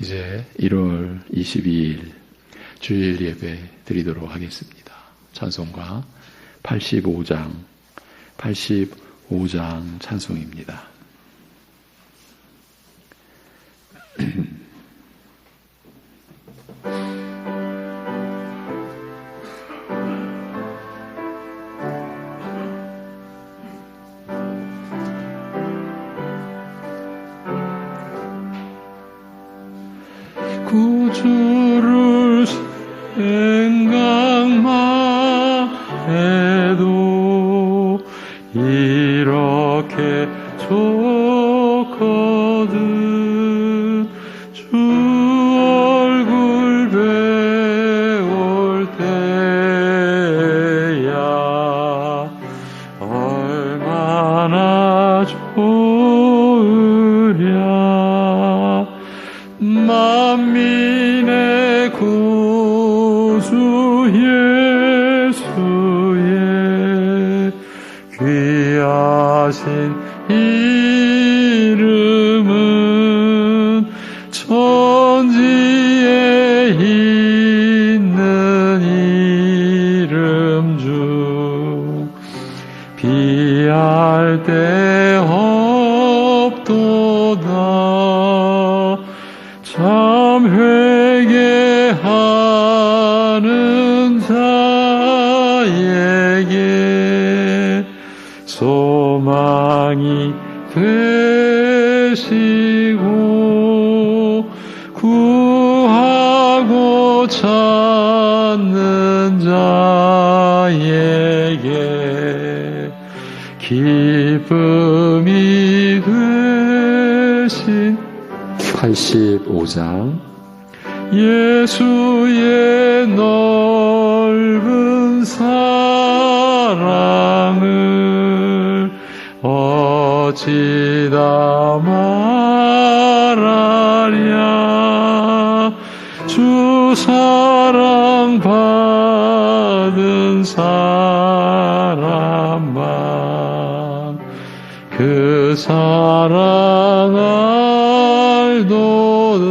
이제 1월 22일 주일 예배 드리도록 하겠습니다. 찬송가 85장 찬송입니다. 구주를 생각만 해도 이렇게 좋거든. 주 얼굴 배울 때야 얼마나 좋으랴. 만민의 구주 예수의 귀하신 이름은 천지에 있는 이름 중 비할 데 없도다. 참 회개하는 자에게 소망이 되시고 구하고 찾는 자에게 기쁨이 되신 85장 예수의 넓은 사랑을 어찌다 말하랴. 주 사랑 받은 사람만 그 사랑 알도다.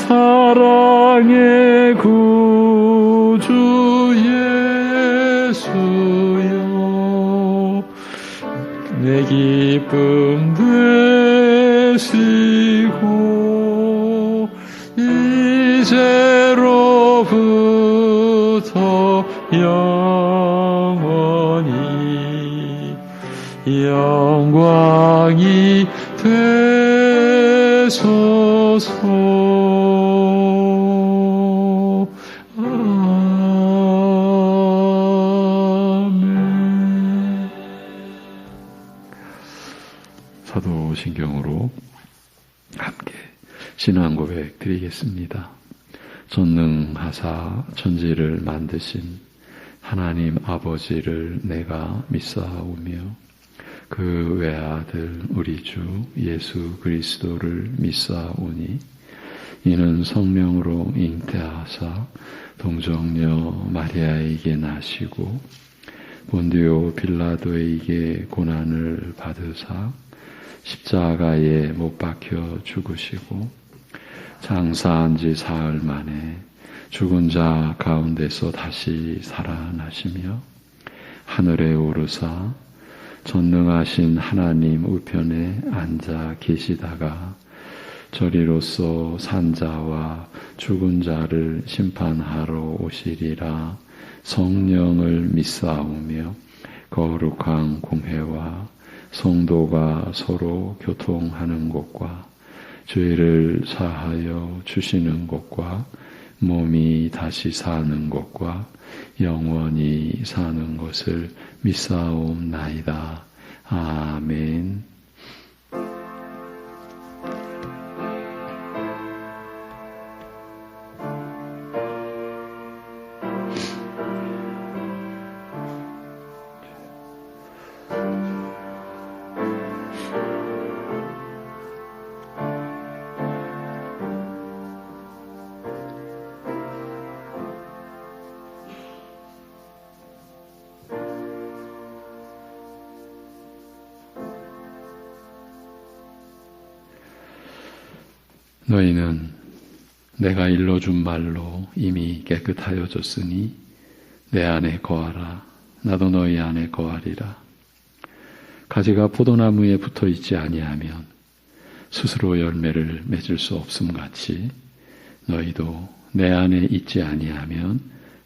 사랑의 구주 예수여 내 기쁨 되시고 이제로부터 영원히 영광이 되소서. 아멘. 사도신경으로 함께 신앙 고백 드리겠습니다. 전능하사 천지를 만드신 하나님 아버지를 내가 믿사오며 그 외아들 우리 주 예수 그리스도를 믿사오니 이는 성령으로 잉태하사 동정녀 마리아에게 나시고 본디오 빌라도에게 고난을 받으사 십자가에 못 박혀 죽으시고 장사한 지 사흘 만에 죽은 자 가운데서 다시 살아나시며 하늘에 오르사 전능하신 하나님 우편에 앉아 계시다가 저리로서 산자와 죽은 자를 심판하러 오시리라. 성령을 믿사오며 거룩한 공회와 성도가 서로 교통하는 것과 죄를 사하여 주시는 것과 몸이 다시 사는 것과 영원히 사는 것을 믿사옵나이다. 아멘. 너희는 내가 일러준 말로 이미 깨끗하여졌으니 내 안에 거하라. 나도 너희 안에 거하리라. 가지가 포도나무에 붙어 있지 아니하면 스스로 열매를 맺을 수 없음 같이 너희도 내 안에 있지 아니하면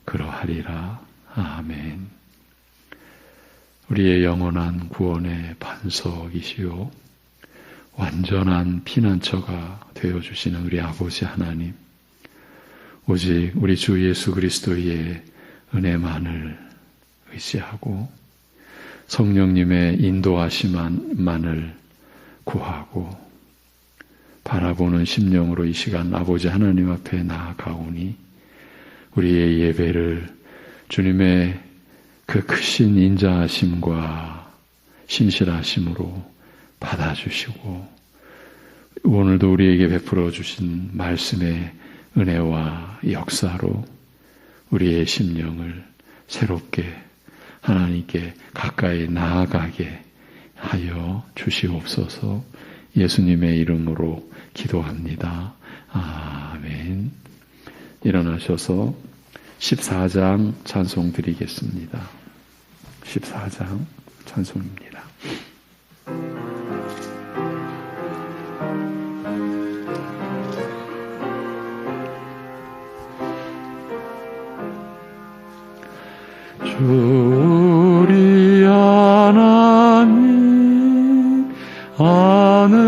그러하리라. 아멘. 우리의 영원한 구원의 반석이시요 완전한 피난처가 되어주시는 우리 아버지 하나님, 오직 우리 주 예수 그리스도의 은혜만을 의지하고 성령님의 인도하심만을 구하고 바라보는 심령으로 이 시간 아버지 하나님 앞에 나아가오니 우리의 예배를 주님의 그 크신 인자하심과 신실하심으로 받아주시고 오늘도 우리에게 베풀어 주신 말씀의 은혜와 역사로 우리의 심령을 새롭게 하나님께 가까이 나아가게 하여 주시옵소서. 예수님의 이름으로 기도합니다. 아멘. 일어나셔서 14장 찬송 드리겠습니다. 14장 찬송입니다. 우리 하나님 하늘에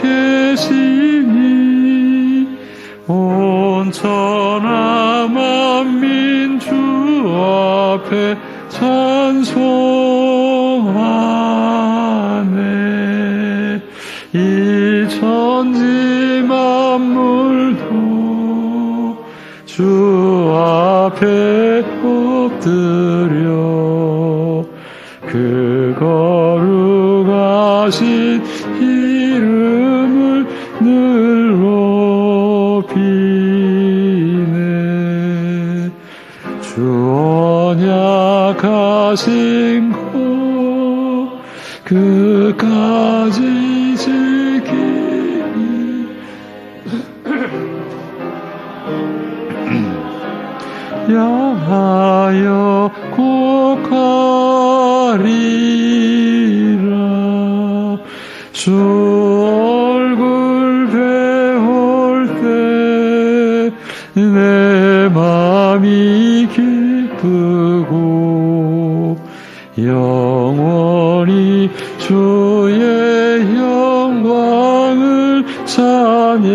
계시니 온 천하 만민 주 앞에 찬송하네. 이 천지 만물도 주 앞에 엎드려 그 거룩하신 이름을 늘 높이네. 주 언약하신 것 그까지 지키니 야하여 곡하리라. 주 얼굴 배울 때 내 맘이 기쁘고 영원히 주의 영광을 찬양하리.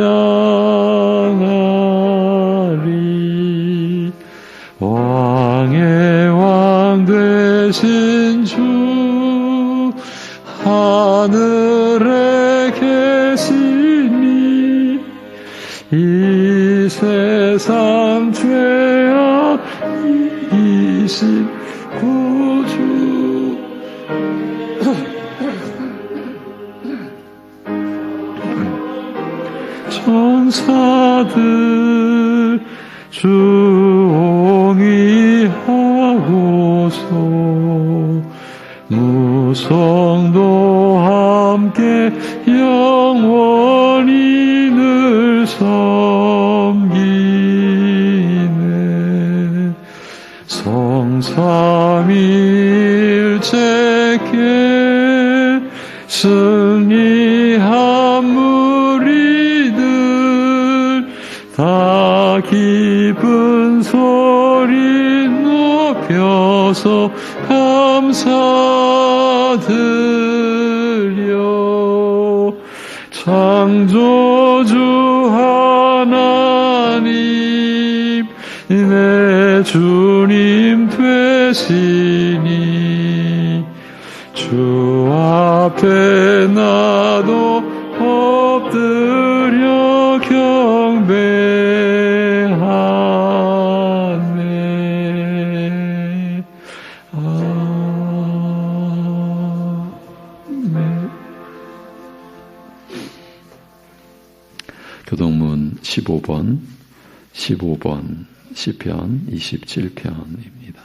왕의 왕 되신 주 하늘에 계시니 이 세상 죄악이신 구주 천사들 주옹이하고서 무성도 함께 영원히 늘 섬기네. 성삼위일체께 승리한 무리들 다 기쁜 소리 높여서 감사드려. 창조주 하나님 내 주님 되시니 주 앞에 나도 엎드려 경배하네. 아멘. 교동문 15번 시편 27편입니다.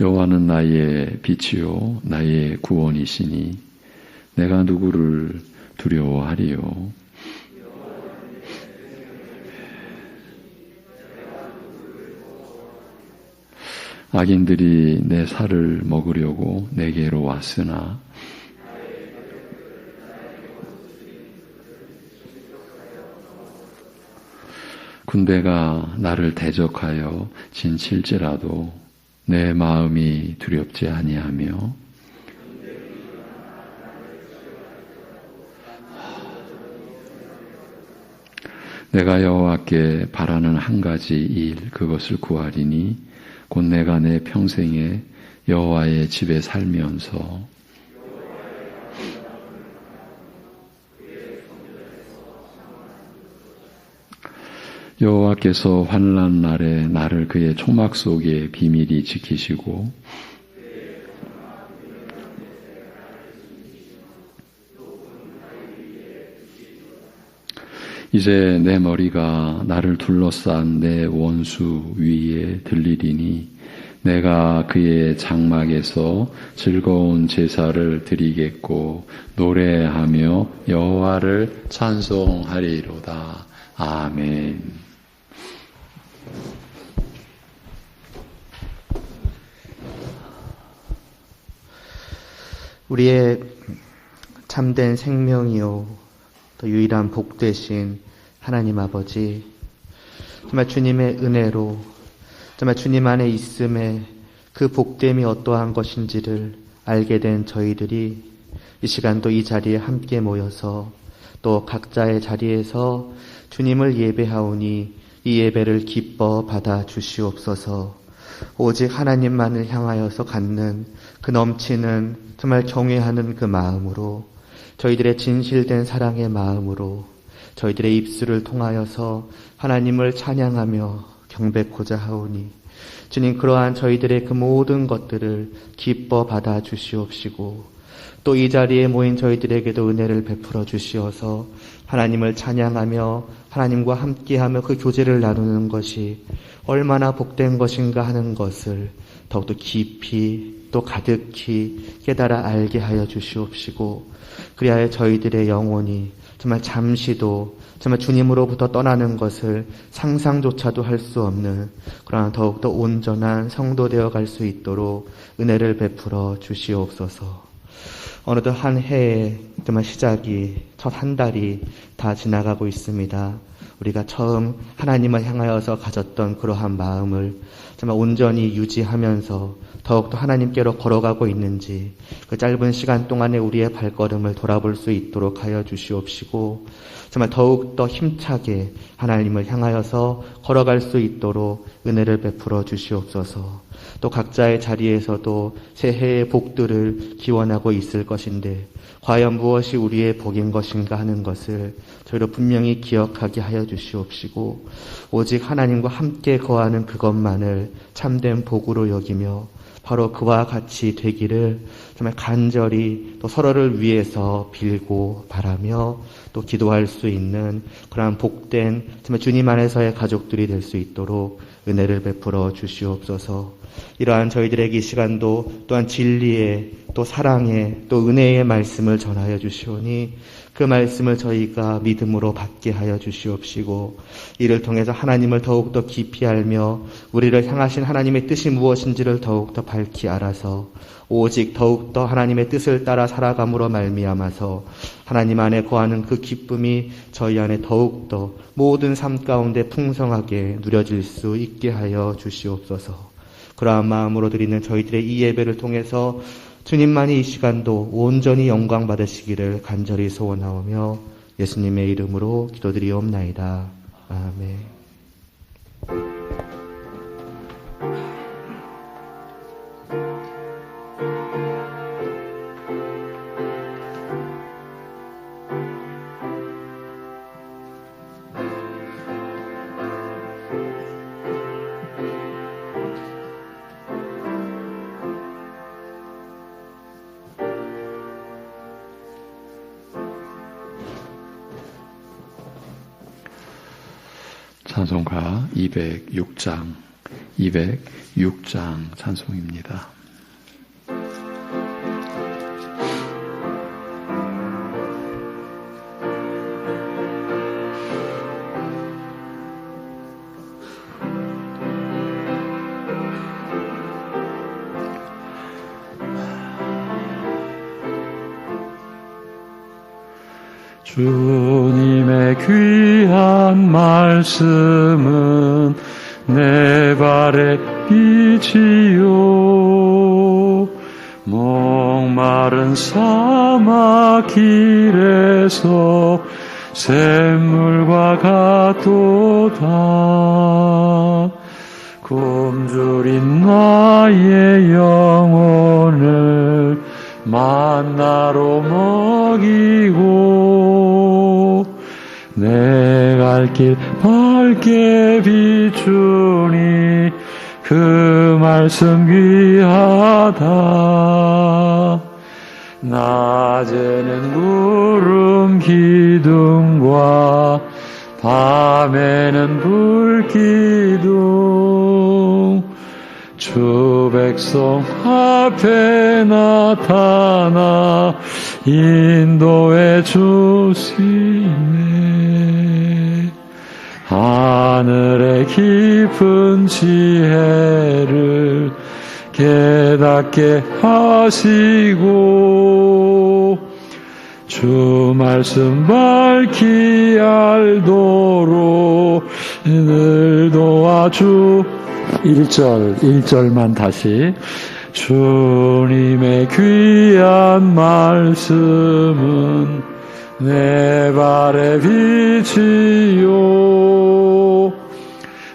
여호와는 나의 빛이요 나의 구원이시니 내가 누구를 두려워하리요. 악인들이 내 살을 먹으려고 내게로 왔으나 군대가 나를 대적하여 진칠지라도 내 마음이 두렵지 아니하며 내가 여호와께 바라는 한 가지 일 그것을 구하리니 곧 내가 내 평생에 여호와의 집에 살면서 여호와께서 환난 날에 나를 그의 초막 속에 비밀히 지키시고 이제 내 머리가 나를 둘러싼 내 원수 위에 들리리니 내가 그의 장막에서 즐거운 제사를 드리겠고 노래하며 여호와를 찬송하리로다. 아멘. 우리의 참된 생명이요 또 유일한 복 되신 하나님 아버지, 정말 주님의 은혜로 정말 주님 안에 있음에 그 복됨이 어떠한 것인지를 알게 된 저희들이 이 시간도 이 자리에 함께 모여서 또 각자의 자리에서 주님을 예배하오니 이 예배를 기뻐 받아 주시옵소서. 오직 하나님만을 향하여서 갖는 그 넘치는 정말 경외하는 그 마음으로 저희들의 진실된 사랑의 마음으로 저희들의 입술을 통하여서 하나님을 찬양하며 경배코자 하오니 주님 그러한 저희들의 그 모든 것들을 기뻐 받아 주시옵시고 또 이 자리에 모인 저희들에게도 은혜를 베풀어 주시어서 하나님을 찬양하며 하나님과 함께하며 그 교제를 나누는 것이 얼마나 복된 것인가 하는 것을 더욱더 깊이 또 가득히 깨달아 알게 하여 주시옵시고 그리하여 저희들의 영혼이 정말 잠시도 정말 주님으로부터 떠나는 것을 상상조차도 할 수 없는 그러나 더욱더 온전한 성도 되어 갈 수 있도록 은혜를 베풀어 주시옵소서. 어느덧 한 해의 정말 시작이 첫 한 달이 다 지나가고 있습니다. 우리가 처음 하나님을 향하여서 가졌던 그러한 마음을 정말 온전히 유지하면서 더욱더 하나님께로 걸어가고 있는지 그 짧은 시간 동안에 우리의 발걸음을 돌아볼 수 있도록 하여 주시옵시고 정말 더욱더 힘차게 하나님을 향하여서 걸어갈 수 있도록 은혜를 베풀어 주시옵소서. 또 각자의 자리에서도 새해의 복들을 기원하고 있을 것인데 과연 무엇이 우리의 복인 것인가 하는 것을 저희로 분명히 기억하게 하여 주시옵시고 오직 하나님과 함께 거하는 그것만을 참된 복으로 여기며 바로 그와 같이 되기를 정말 간절히 또 서로를 위해서 빌고 바라며 또 기도할 수 있는 그러한 복된 정말 주님 안에서의 가족들이 될 수 있도록 은혜를 베풀어 주시옵소서. 이러한 저희들에게 이 시간도 또한 진리의 또 사랑의 또 은혜의 말씀을 전하여 주시오니 그 말씀을 저희가 믿음으로 받게 하여 주시옵시고 이를 통해서 하나님을 더욱더 깊이 알며 우리를 향하신 하나님의 뜻이 무엇인지를 더욱더 밝히 알아서 오직 더욱더 하나님의 뜻을 따라 살아감으로 말미암아서 하나님 안에 거하는 그 기쁨이 저희 안에 더욱더 모든 삶 가운데 풍성하게 누려질 수 있게 하여 주시옵소서. 그러한 마음으로 드리는 저희들의 이 예배를 통해서 주님만이 이 시간도 온전히 영광 받으시기를 간절히 소원하오며 예수님의 이름으로 기도드리옵나이다. 아멘. 찬송가 206장 찬송입니다. 주님의 귀한 말씀은 내 발의 빛이요 목마른 사막 길에서 샘물과 같도다. 굶주린 나의 영혼을 만나로 먹이고 내 갈 길 밝게 비추니 그 말씀 귀하다. 낮에는 구름 기둥과 밤에는 불기둥 주 백성 앞에 나타나 인도해 주시네. 하늘의 깊은 지혜를 깨닫게 하시고 주 말씀 밝히 알도록 늘 도와주. 1절만 다시. 주님의 귀한 말씀은 내 발의 빛이요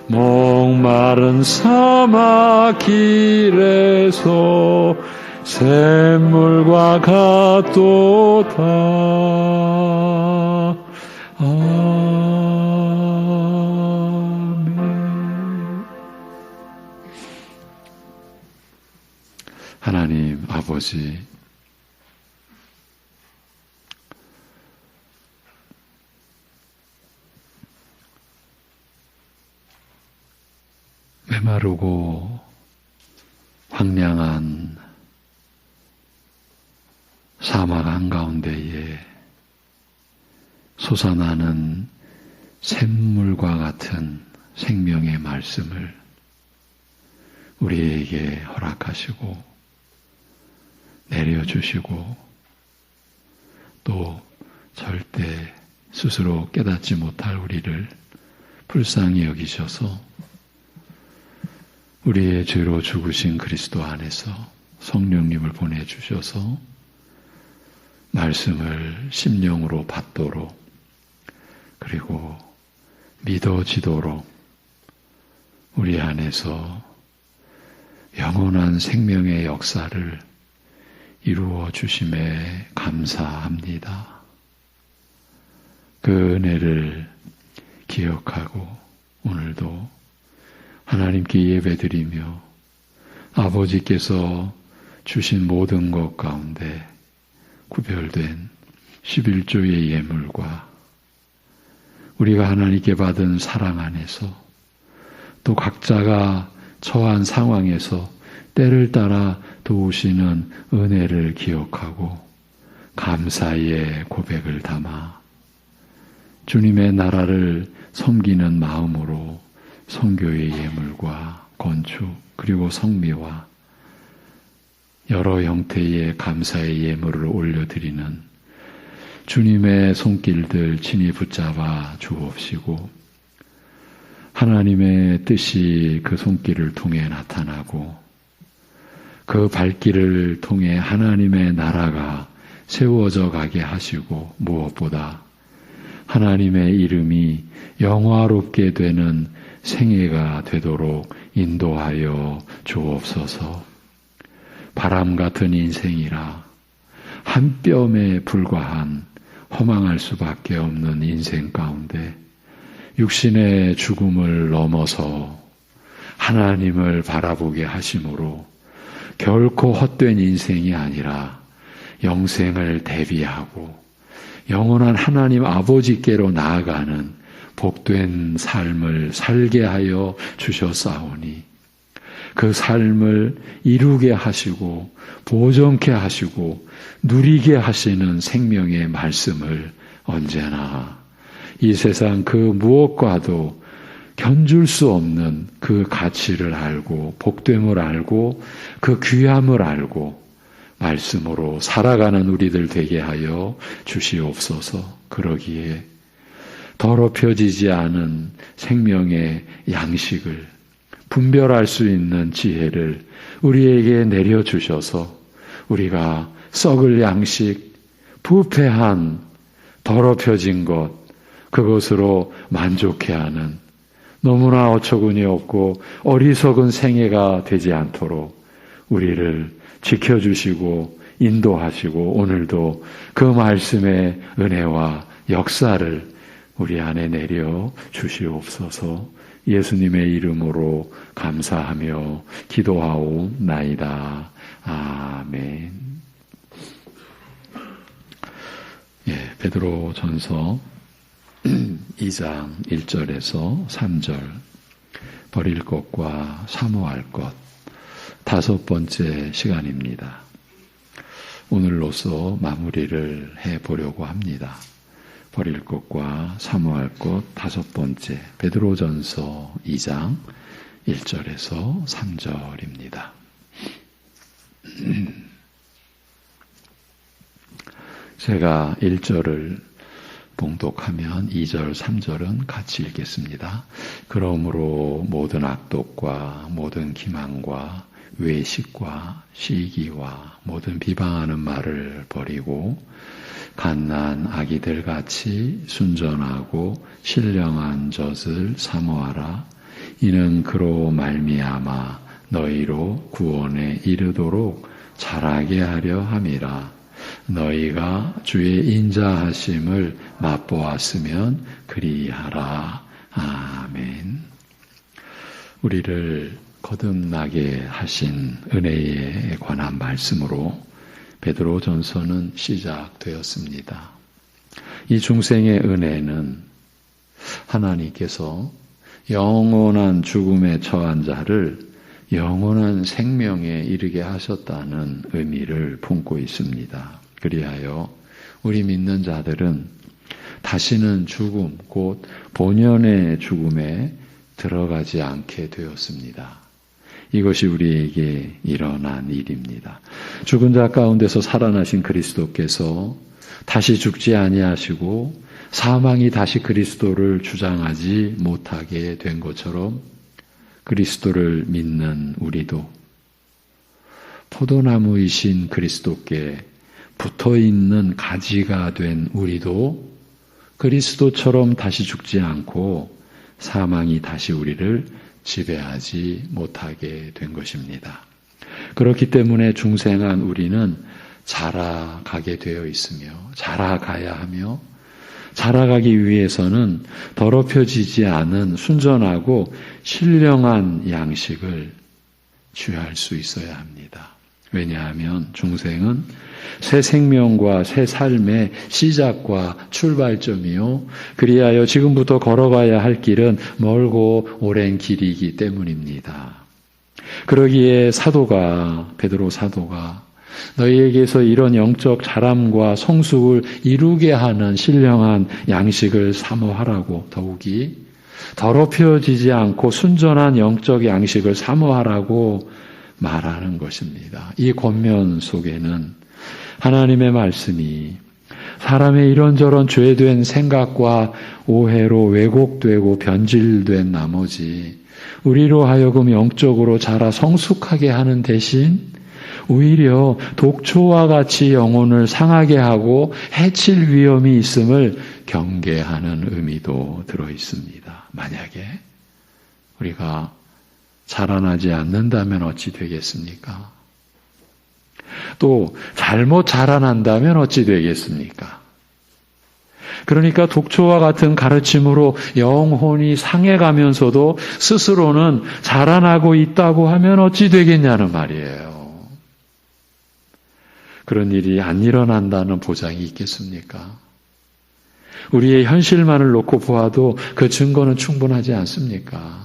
목마른 사막 길에서 샘물과 같도다. 아멘. 하나님 아버지, 메마르고 황량한 사막 한가운데에 솟아나는 샘물과 같은 생명의 말씀을 우리에게 허락하시고 내려주시고 또 절대 스스로 깨닫지 못할 우리를 불쌍히 여기셔서 우리의 죄로 죽으신 그리스도 안에서 성령님을 보내주셔서 말씀을 심령으로 받도록 그리고 믿어지도록 우리 안에서 영원한 생명의 역사를 이루어 주심에 감사합니다. 그 은혜를 기억하고 오늘도 하나님께 예배드리며 아버지께서 주신 모든 것 가운데 구별된 11조의 예물과 우리가 하나님께 받은 사랑 안에서 또 각자가 처한 상황에서 때를 따라 도우시는 은혜를 기억하고 감사의 고백을 담아 주님의 나라를 섬기는 마음으로 선교의 예물과 건축 그리고 성미와 여러 형태의 감사의 예물을 올려드리는 주님의 손길들 친히 붙잡아 주옵시고 하나님의 뜻이 그 손길을 통해 나타나고 그 발길을 통해 하나님의 나라가 세워져 가게 하시고 무엇보다 하나님의 이름이 영화롭게 되는 생애가 되도록 인도하여 주옵소서. 바람 같은 인생이라 한 뼘에 불과한 허망할 수밖에 없는 인생 가운데 육신의 죽음을 넘어서 하나님을 바라보게 하심으로 결코 헛된 인생이 아니라 영생을 대비하고 영원한 하나님 아버지께로 나아가는 복된 삶을 살게 하여 주셨사오니 그 삶을 이루게 하시고 보존케 하시고 누리게 하시는 생명의 말씀을 언제나 이 세상 그 무엇과도 견줄 수 없는 그 가치를 알고 복됨을 알고 그 귀함을 알고 말씀으로 살아가는 우리들 되게 하여 주시옵소서. 그러기에 더럽혀지지 않은 생명의 양식을 분별할 수 있는 지혜를 우리에게 내려주셔서 우리가 썩을 양식, 부패한 더럽혀진 것, 그것으로 만족해하는 너무나 어처구니 없고 어리석은 생애가 되지 않도록 우리를 지켜주시고 인도하시고 오늘도 그 말씀의 은혜와 역사를 우리 안에 내려 주시옵소서. 예수님의 이름으로 감사하며 기도하옵나이다. 아멘. 베드로전서 2장 1절에서 3절 버릴 것과 사모할 것 5번째 시간입니다. 오늘로써 마무리를 해보려고 합니다. 버릴 것과 사모할 것 5번째 베드로전서 2장 1절에서 3절입니다. 제가 1절을 봉독하면 2절, 3절은 같이 읽겠습니다. 그러므로 모든 악독과 모든 기만과 외식과 시기와 모든 비방하는 말을 버리고 갓난 아기들 같이 순전하고 신령한 젖을 사모하라. 이는 그로 말미암아 너희로 구원에 이르도록 자라게 하려 함이라. 너희가 주의 인자하심을 맛보았으면 그리하라. 아멘. 우리를 거듭나게 하신 은혜에 관한 말씀으로 베드로전서는 시작되었습니다. 이 중생의 은혜는 하나님께서 영원한 죽음에 처한 자를 영원한 생명에 이르게 하셨다는 의미를 품고 있습니다. 그리하여 우리 믿는 자들은 다시는 죽음, 곧 본연의 죽음에 들어가지 않게 되었습니다. 이것이 우리에게 일어난 일입니다. 죽은 자 가운데서 살아나신 그리스도께서 다시 죽지 아니하시고 사망이 다시 그리스도를 주장하지 못하게 된 것처럼 그리스도를 믿는 우리도 포도나무이신 그리스도께 붙어있는 가지가 된 우리도 그리스도처럼 다시 죽지 않고 사망이 다시 우리를 지배하지 못하게 된 것입니다. 그렇기 때문에 중생한 우리는 자라가게 되어 있으며 자라가야 하며 자라가기 위해서는 더럽혀지지 않은 순전하고 신령한 양식을 취할 수 있어야 합니다. 왜냐하면 중생은 새 생명과 새 삶의 시작과 출발점이요. 그리하여 지금부터 걸어가야 할 길은 멀고 오랜 길이기 때문입니다. 그러기에 베드로 사도가 너희에게서 이런 영적 자람과 성숙을 이루게 하는 신령한 양식을 사모하라고 더욱이 더럽혀지지 않고 순전한 영적 양식을 사모하라고 말하는 것입니다. 이 권면 속에는 하나님의 말씀이 사람의 이런저런 죄된 생각과 오해로 왜곡되고 변질된 나머지 우리로 하여금 영적으로 자라 성숙하게 하는 대신 오히려 독초와 같이 영혼을 상하게 하고 해칠 위험이 있음을 경계하는 의미도 들어 있습니다. 만약에 우리가 자라나지 않는다면 어찌 되겠습니까? 또 잘못 자라난다면 어찌 되겠습니까? 그러니까 독초와 같은 가르침으로 영혼이 상해가면서도 스스로는 자라나고 있다고 하면 어찌 되겠냐는 말이에요. 그런 일이 안 일어난다는 보장이 있겠습니까? 우리의 현실만을 놓고 보아도 그 증거는 충분하지 않습니까?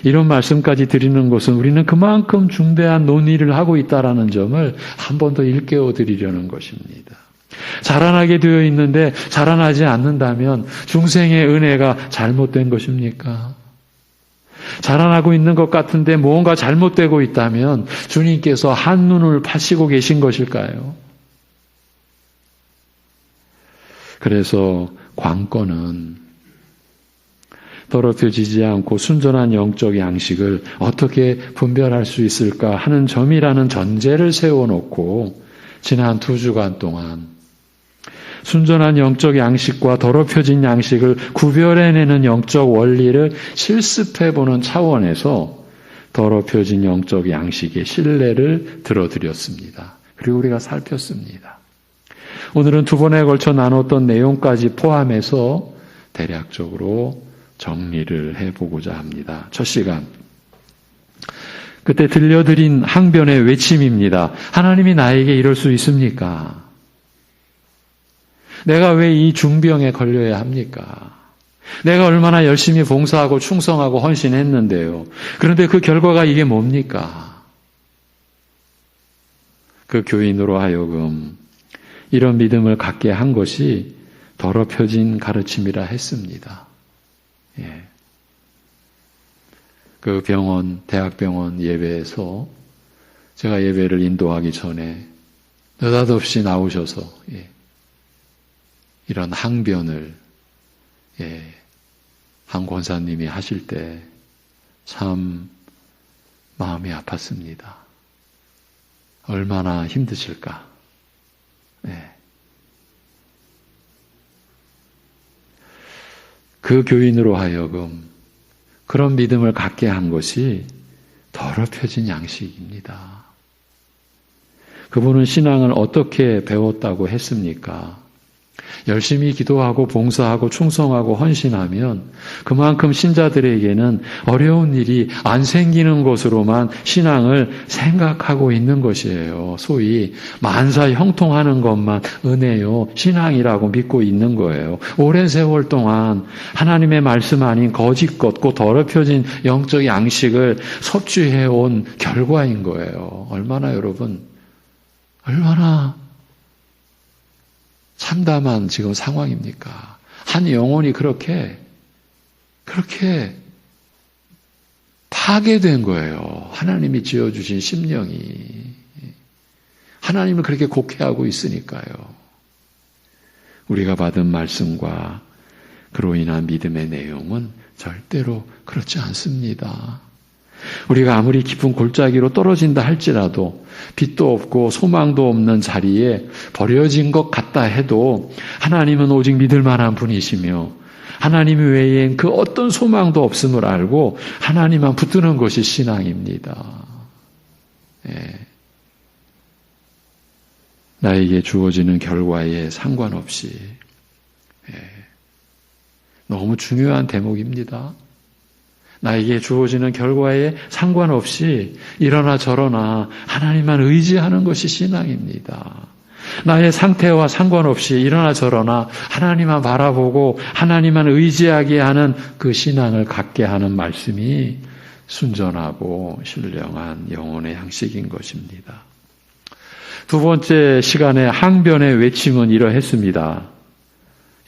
이런 말씀까지 드리는 것은 우리는 그만큼 중대한 논의를 하고 있다는 점을 한 번 더 일깨워 드리려는 것입니다. 자라나게 되어 있는데 자라나지 않는다면 중생의 은혜가 잘못된 것입니까? 자라나고 있는 것 같은데 무언가 잘못되고 있다면 주님께서 한눈을 파시고 계신 것일까요? 그래서 관건은 더럽혀지지 않고 순전한 영적 양식을 어떻게 분별할 수 있을까 하는 점이라는 전제를 세워놓고 지난 2주간 동안 순전한 영적 양식과 더럽혀진 양식을 구별해내는 영적 원리를 실습해보는 차원에서 더럽혀진 영적 양식의 신뢰를 들어드렸습니다. 그리고 우리가 살폈습니다. 오늘은 2번에 걸쳐 나눴던 내용까지 포함해서 대략적으로 정리를 해보고자 합니다. 첫 시간, 그때 들려드린 항변의 외침입니다. 하나님이 나에게 이럴 수 있습니까? 내가 왜 이 중병에 걸려야 합니까? 내가 얼마나 열심히 봉사하고 충성하고 헌신했는데요. 그런데 그 결과가 이게 뭡니까? 그 교인으로 하여금 이런 믿음을 갖게 한 것이 더럽혀진 가르침이라 했습니다. 예. 그 병원, 대학병원 예배에서 제가 예배를 인도하기 전에 느닷없이 나오셔서 이런 항변을 한 권사님이 하실 때 참 마음이 아팠습니다. 얼마나 힘드실까. 그 교인으로 하여금 그런 믿음을 갖게 한 것이 더럽혀진 양식입니다. 그분은 신앙을 어떻게 배웠다고 했습니까? 열심히 기도하고 봉사하고 충성하고 헌신하면 그만큼 신자들에게는 어려운 일이 안 생기는 것으로만 신앙을 생각하고 있는 것이에요. 소위 만사 형통하는 것만 은혜요, 신앙이라고 믿고 있는 거예요. 오랜 세월 동안 하나님의 말씀 아닌 거짓 것, 곧 더럽혀진 영적 양식을 섭취해온 결과인 거예요. 얼마나 여러분, 얼마나 참담한 지금 상황입니까? 한 영혼이 그렇게 파괴된 거예요. 하나님이 지어주신 심령이. 하나님을 그렇게 곡해하고 있으니까요. 우리가 받은 말씀과 그로 인한 믿음의 내용은 절대로 그렇지 않습니다. 우리가 아무리 깊은 골짜기로 떨어진다 할지라도 빛도 없고 소망도 없는 자리에 버려진 것 같다 해도 하나님은 오직 믿을 만한 분이시며 하나님 외엔 그 어떤 소망도 없음을 알고 하나님만 붙드는 것이 신앙입니다. 나에게 주어지는 결과에 상관없이 너무 중요한 대목입니다. 나에게 주어지는 결과에 상관없이 이러나 저러나 하나님만 의지하는 것이 신앙입니다. 나의 상태와 상관없이 이러나 저러나 하나님만 바라보고 하나님만 의지하게 하는 그 신앙을 갖게 하는 말씀이 순전하고 신령한 영혼의 양식인 것입니다. 2번째 시간의 항변의 외침은 이러했습니다.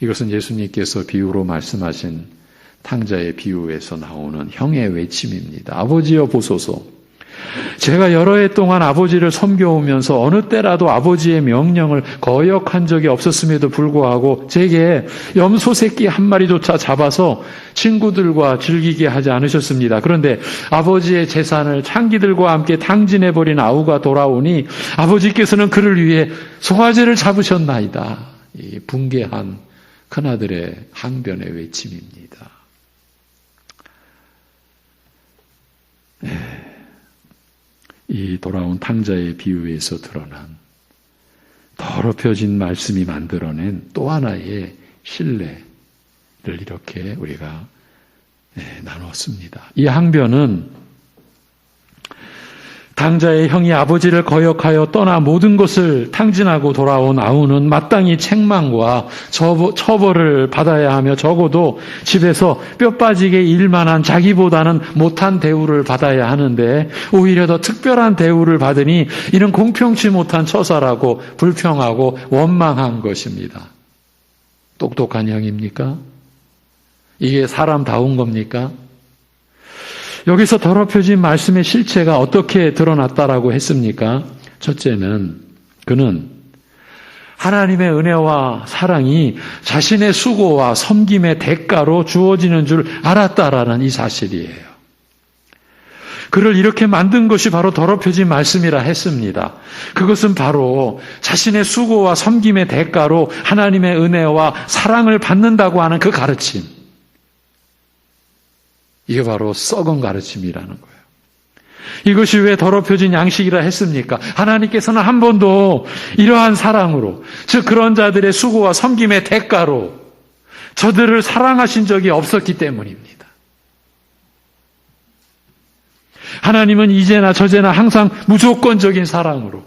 이것은 예수님께서 비유로 말씀하신 탕자의 비유에서 나오는 형의 외침입니다. 아버지여 보소서. 제가 여러 해 동안 아버지를 섬겨오면서 어느 때라도 아버지의 명령을 거역한 적이 없었음에도 불구하고 제게 염소 새끼 한 마리조차 잡아서 친구들과 즐기게 하지 않으셨습니다. 그런데 아버지의 재산을 창기들과 함께 탕진해버린 아우가 돌아오니 아버지께서는 그를 위해 송아지를 잡으셨나이다. 이 붕괴한 큰아들의 항변의 외침입니다. 이 돌아온 탕자의 비유에서 드러난 더럽혀진 말씀이 만들어낸 또 하나의 신뢰를 이렇게 우리가 나누었습니다. 이 항변은 탕자의 형이 아버지를 거역하여 떠나 모든 것을 탕진하고 돌아온 아우는 마땅히 책망과 처벌을 받아야 하며 적어도 집에서 뼈 빠지게 일만한 자기보다는 못한 대우를 받아야 하는데 오히려 더 특별한 대우를 받으니 이는 공평치 못한 처사라고 불평하고 원망한 것입니다. 똑똑한 형입니까? 이게 사람다운 겁니까? 여기서 더럽혀진 말씀의 실체가 어떻게 드러났다라고 했습니까? 첫째는 그는 하나님의 은혜와 사랑이 자신의 수고와 섬김의 대가로 주어지는 줄 알았다라는 이 사실이에요. 그를 이렇게 만든 것이 바로 더럽혀진 말씀이라 했습니다. 그것은 바로 자신의 수고와 섬김의 대가로 하나님의 은혜와 사랑을 받는다고 하는 그 가르침. 이게 바로 썩은 가르침이라는 거예요. 이것이 왜 더럽혀진 양식이라 했습니까? 하나님께서는 한 번도 이러한 사랑으로, 즉 그런 자들의 수고와 섬김의 대가로 저들을 사랑하신 적이 없었기 때문입니다. 하나님은 이제나 저제나 항상 무조건적인 사랑으로,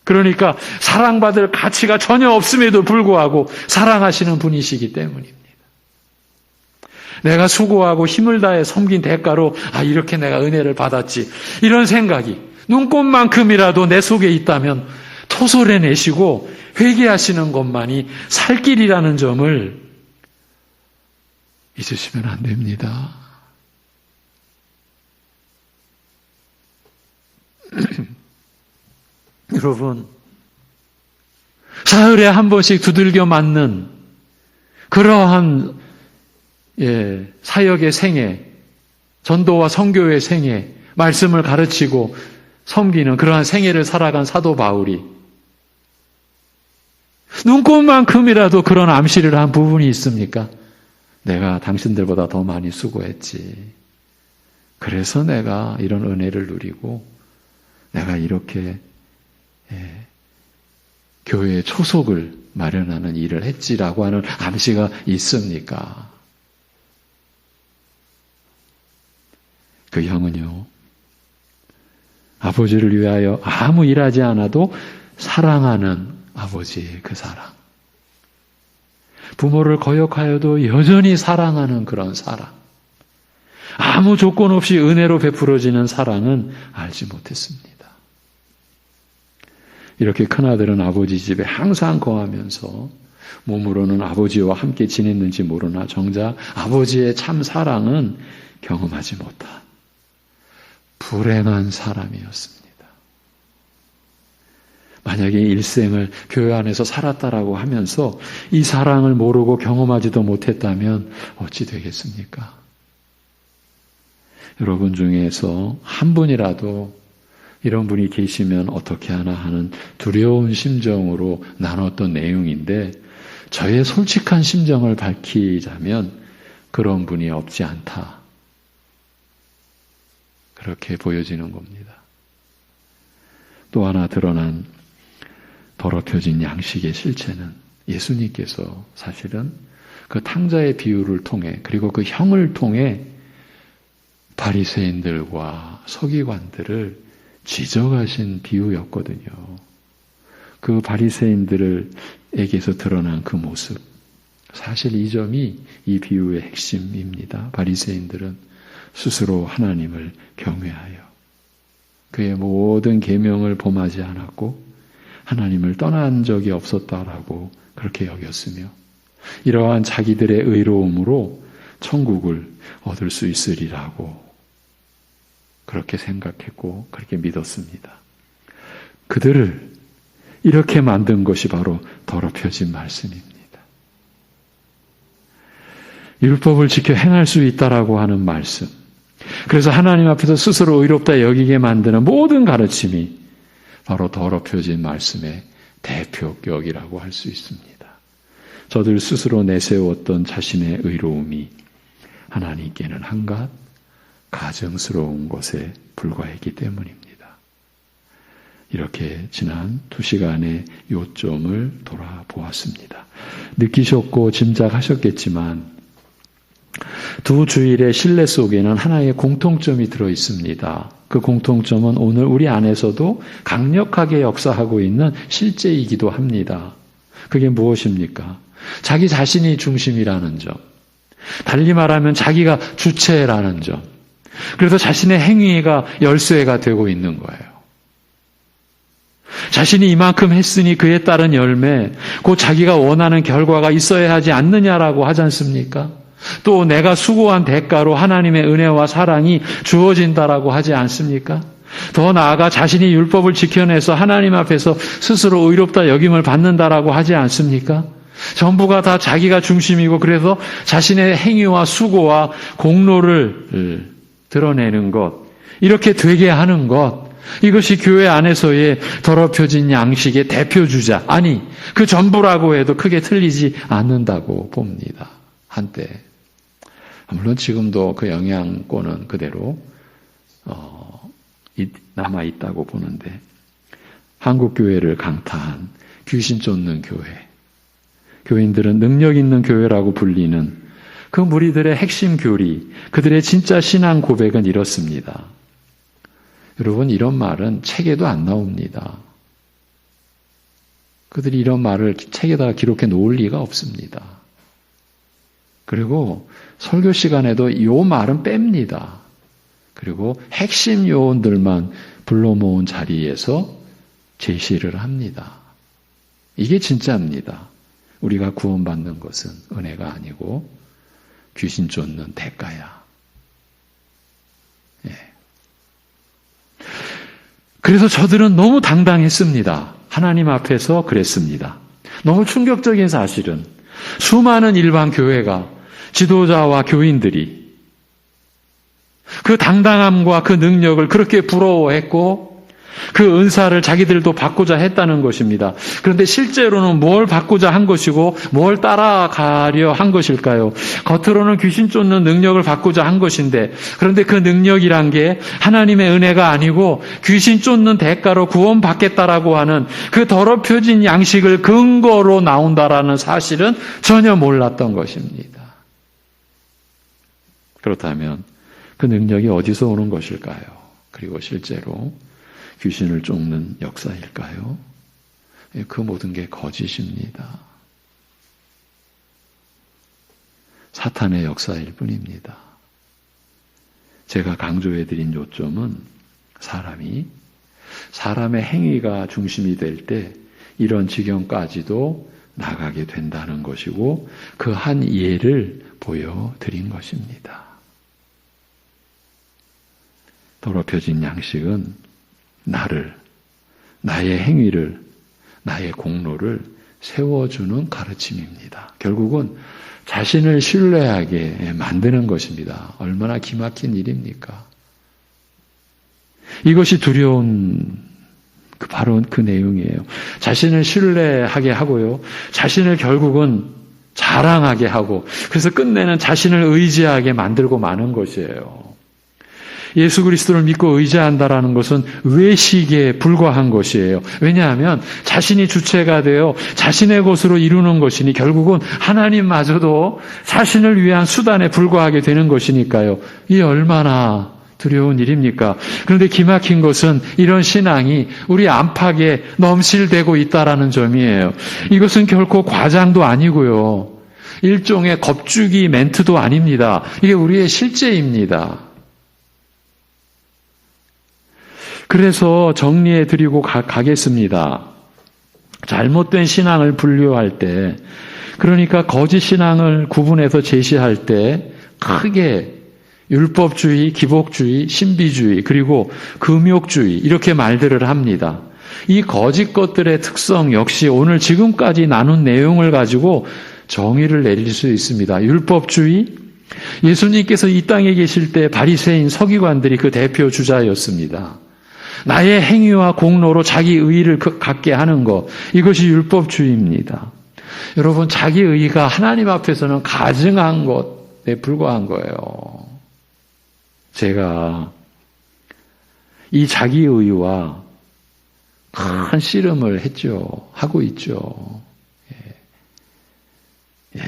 그러니까 사랑받을 가치가 전혀 없음에도 불구하고 사랑하시는 분이시기 때문입니다. 내가 수고하고 힘을 다해 섬긴 대가로 이렇게 내가 은혜를 받았지, 이런 생각이 눈꽃만큼이라도 내 속에 있다면 토설해내시고 회개하시는 것만이 살 길이라는 점을 잊으시면 안 됩니다. 여러분, 사흘에 한 번씩 두들겨 맞는 그러한 사역의 생애, 전도와 선교의 생애, 말씀을 가르치고 섬기는 그러한 생애를 살아간 사도 바울이 눈꽃만큼이라도 그런 암시를 한 부분이 있습니까? 내가 당신들보다 더 많이 수고했지. 그래서 내가 이런 은혜를 누리고 내가 이렇게 교회의 초석을 마련하는 일을 했지라고 하는 암시가 있습니까? 그 형은요, 아버지를 위하여 아무 일하지 않아도 사랑하는 아버지의 그 사랑, 부모를 거역하여도 여전히 사랑하는 그런 사랑, 아무 조건 없이 은혜로 베풀어지는 사랑은 알지 못했습니다. 이렇게 큰아들은 아버지 집에 항상 거하면서 몸으로는 아버지와 함께 지냈는지 모르나 정작 아버지의 참 사랑은 경험하지 못한 불행한 사람이었습니다. 만약에 일생을 교회 안에서 살았다라고 하면서 이 사랑을 모르고 경험하지도 못했다면 어찌 되겠습니까? 여러분 중에서 한 분이라도 이런 분이 계시면 어떻게 하나 하는 두려운 심정으로 나눴던 내용인데, 저의 솔직한 심정을 밝히자면 그런 분이 없지 않다, 그렇게 보여지는 겁니다. 또 하나 드러난 더럽혀진 양식의 실체는 예수님께서 사실은 그 탕자의 비유를 통해, 그리고 그 형을 통해 바리새인들과 서기관들을 지적하신 비유였거든요. 그 바리새인들에게서 드러난 그 모습, 사실 이 점이 이 비유의 핵심입니다. 바리새인들은 스스로 하나님을 경외하여 그의 모든 계명을 범하지 않았고 하나님을 떠난 적이 없었다라고 그렇게 여겼으며, 이러한 자기들의 의로움으로 천국을 얻을 수 있으리라고 그렇게 생각했고 그렇게 믿었습니다. 그들을 이렇게 만든 것이 바로 더럽혀진 말씀입니다. 율법을 지켜 행할 수 있다라고 하는 말씀, 그래서 하나님 앞에서 스스로 의롭다 여기게 만드는 모든 가르침이 바로 더럽혀진 말씀의 대표격이라고 할 수 있습니다. 저들 스스로 내세웠던 자신의 의로움이 하나님께는 한갓 가증스러운 것에 불과했기 때문입니다. 이렇게 지난 2시간의 요점을 돌아보았습니다. 느끼셨고 짐작하셨겠지만 두 주일의 신뢰 속에는 하나의 공통점이 들어있습니다. 그 공통점은 오늘 우리 안에서도 강력하게 역사하고 있는 실제이기도 합니다. 그게 무엇입니까? 자기 자신이 중심이라는 점, 달리 말하면 자기가 주체라는 점, 그래서 자신의 행위가 열쇠가 되고 있는 거예요. 자신이 이만큼 했으니 그에 따른 열매, 곧 자기가 원하는 결과가 있어야 하지 않느냐라고 하지 않습니까? 또 내가 수고한 대가로 하나님의 은혜와 사랑이 주어진다라고 하지 않습니까? 더 나아가 자신이 율법을 지켜내서 하나님 앞에서 스스로 의롭다 여김을 받는다라고 하지 않습니까? 전부가 다 자기가 중심이고 그래서 자신의 행위와 수고와 공로를 드러내는 것, 이렇게 되게 하는 것, 이것이 교회 안에서의 더럽혀진 양식의 대표주자, 아니 그 전부라고 해도 크게 틀리지 않는다고 봅니다. 한때. 물론 지금도 그 영향권은 그대로 남아있다고 보는데, 한국교회를 강타한 귀신 쫓는 교회, 교인들은 능력 있는 교회라고 불리는 그 무리들의 핵심 교리, 그들의 진짜 신앙 고백은 이렇습니다. 여러분, 이런 말은 책에도 안 나옵니다. 그들이 이런 말을 책에다가 기록해 놓을 리가 없습니다. 그리고 설교 시간에도 이 말은 뺍니다. 그리고 핵심 요원들만 불러 모은 자리에서 제시를 합니다. 이게 진짜입니다. 우리가 구원받는 것은 은혜가 아니고 귀신 쫓는 대가야. 예. 그래서 저들은 너무 당당했습니다. 하나님 앞에서 그랬습니다. 너무 충격적인 사실은 수많은 일반 교회가, 지도자와 교인들이 그 당당함과 그 능력을 그렇게 부러워했고 그 은사를 자기들도 받고자 했다는 것입니다. 그런데 실제로는 뭘 받고자 한 것이고 뭘 따라가려 한 것일까요? 겉으로는 귀신 쫓는 능력을 받고자 한 것인데, 그런데 그 능력이란 게 하나님의 은혜가 아니고 귀신 쫓는 대가로 구원받겠다라고 하는 그 더럽혀진 양식을 근거로 나온다라는 사실은 전혀 몰랐던 것입니다. 그렇다면 그 능력이 어디서 오는 것일까요? 그리고 실제로 귀신을 쫓는 역사일까요? 그 모든 게 거짓입니다. 사탄의 역사일 뿐입니다. 제가 강조해드린 요점은 사람의 행위가 중심이 될 때 이런 지경까지도 나가게 된다는 것이고, 그 한 예를 보여드린 것입니다. 더럽혀진 양식은 나의 행위를, 나의 공로를 세워주는 가르침입니다. 결국은 자신을 신뢰하게 만드는 것입니다. 얼마나 기막힌 일입니까? 이것이 두려운 바로 그 내용이에요. 자신을 신뢰하게 하고요. 자신을 결국은 자랑하게 하고, 그래서 끝내는 자신을 의지하게 만들고 마는 것이에요. 예수 그리스도를 믿고 의지한다라는 것은 외식에 불과한 것이에요. 왜냐하면 자신이 주체가 되어 자신의 것으로 이루는 것이니 결국은 하나님마저도 자신을 위한 수단에 불과하게 되는 것이니까요. 이게 얼마나 두려운 일입니까? 그런데 기막힌 것은 이런 신앙이 우리 안팎에 넘실대고 있다라는 점이에요. 이것은 결코 과장도 아니고요. 일종의 겁주기 멘트도 아닙니다. 이게 우리의 실제입니다. 그래서 정리해 드리고 가겠습니다. 잘못된 신앙을 분류할 때, 그러니까 거짓 신앙을 구분해서 제시할 때 크게 율법주의, 기복주의, 신비주의, 그리고 금욕주의 이렇게 말들을 합니다. 이 거짓 것들의 특성 역시 오늘 지금까지 나눈 내용을 가지고 정의를 내릴 수 있습니다. 율법주의, 예수님께서 이 땅에 계실 때 바리새인 서기관들이 그 대표 주자였습니다. 나의 행위와 공로로 자기 의의를 갖게 하는 것, 이것이 율법주의입니다. 여러분, 자기 의의가 하나님 앞에서는 가증한 것에 불과한 거예요. 제가 이 자기 의의와 큰 씨름을 했죠. 하고 있죠. 예.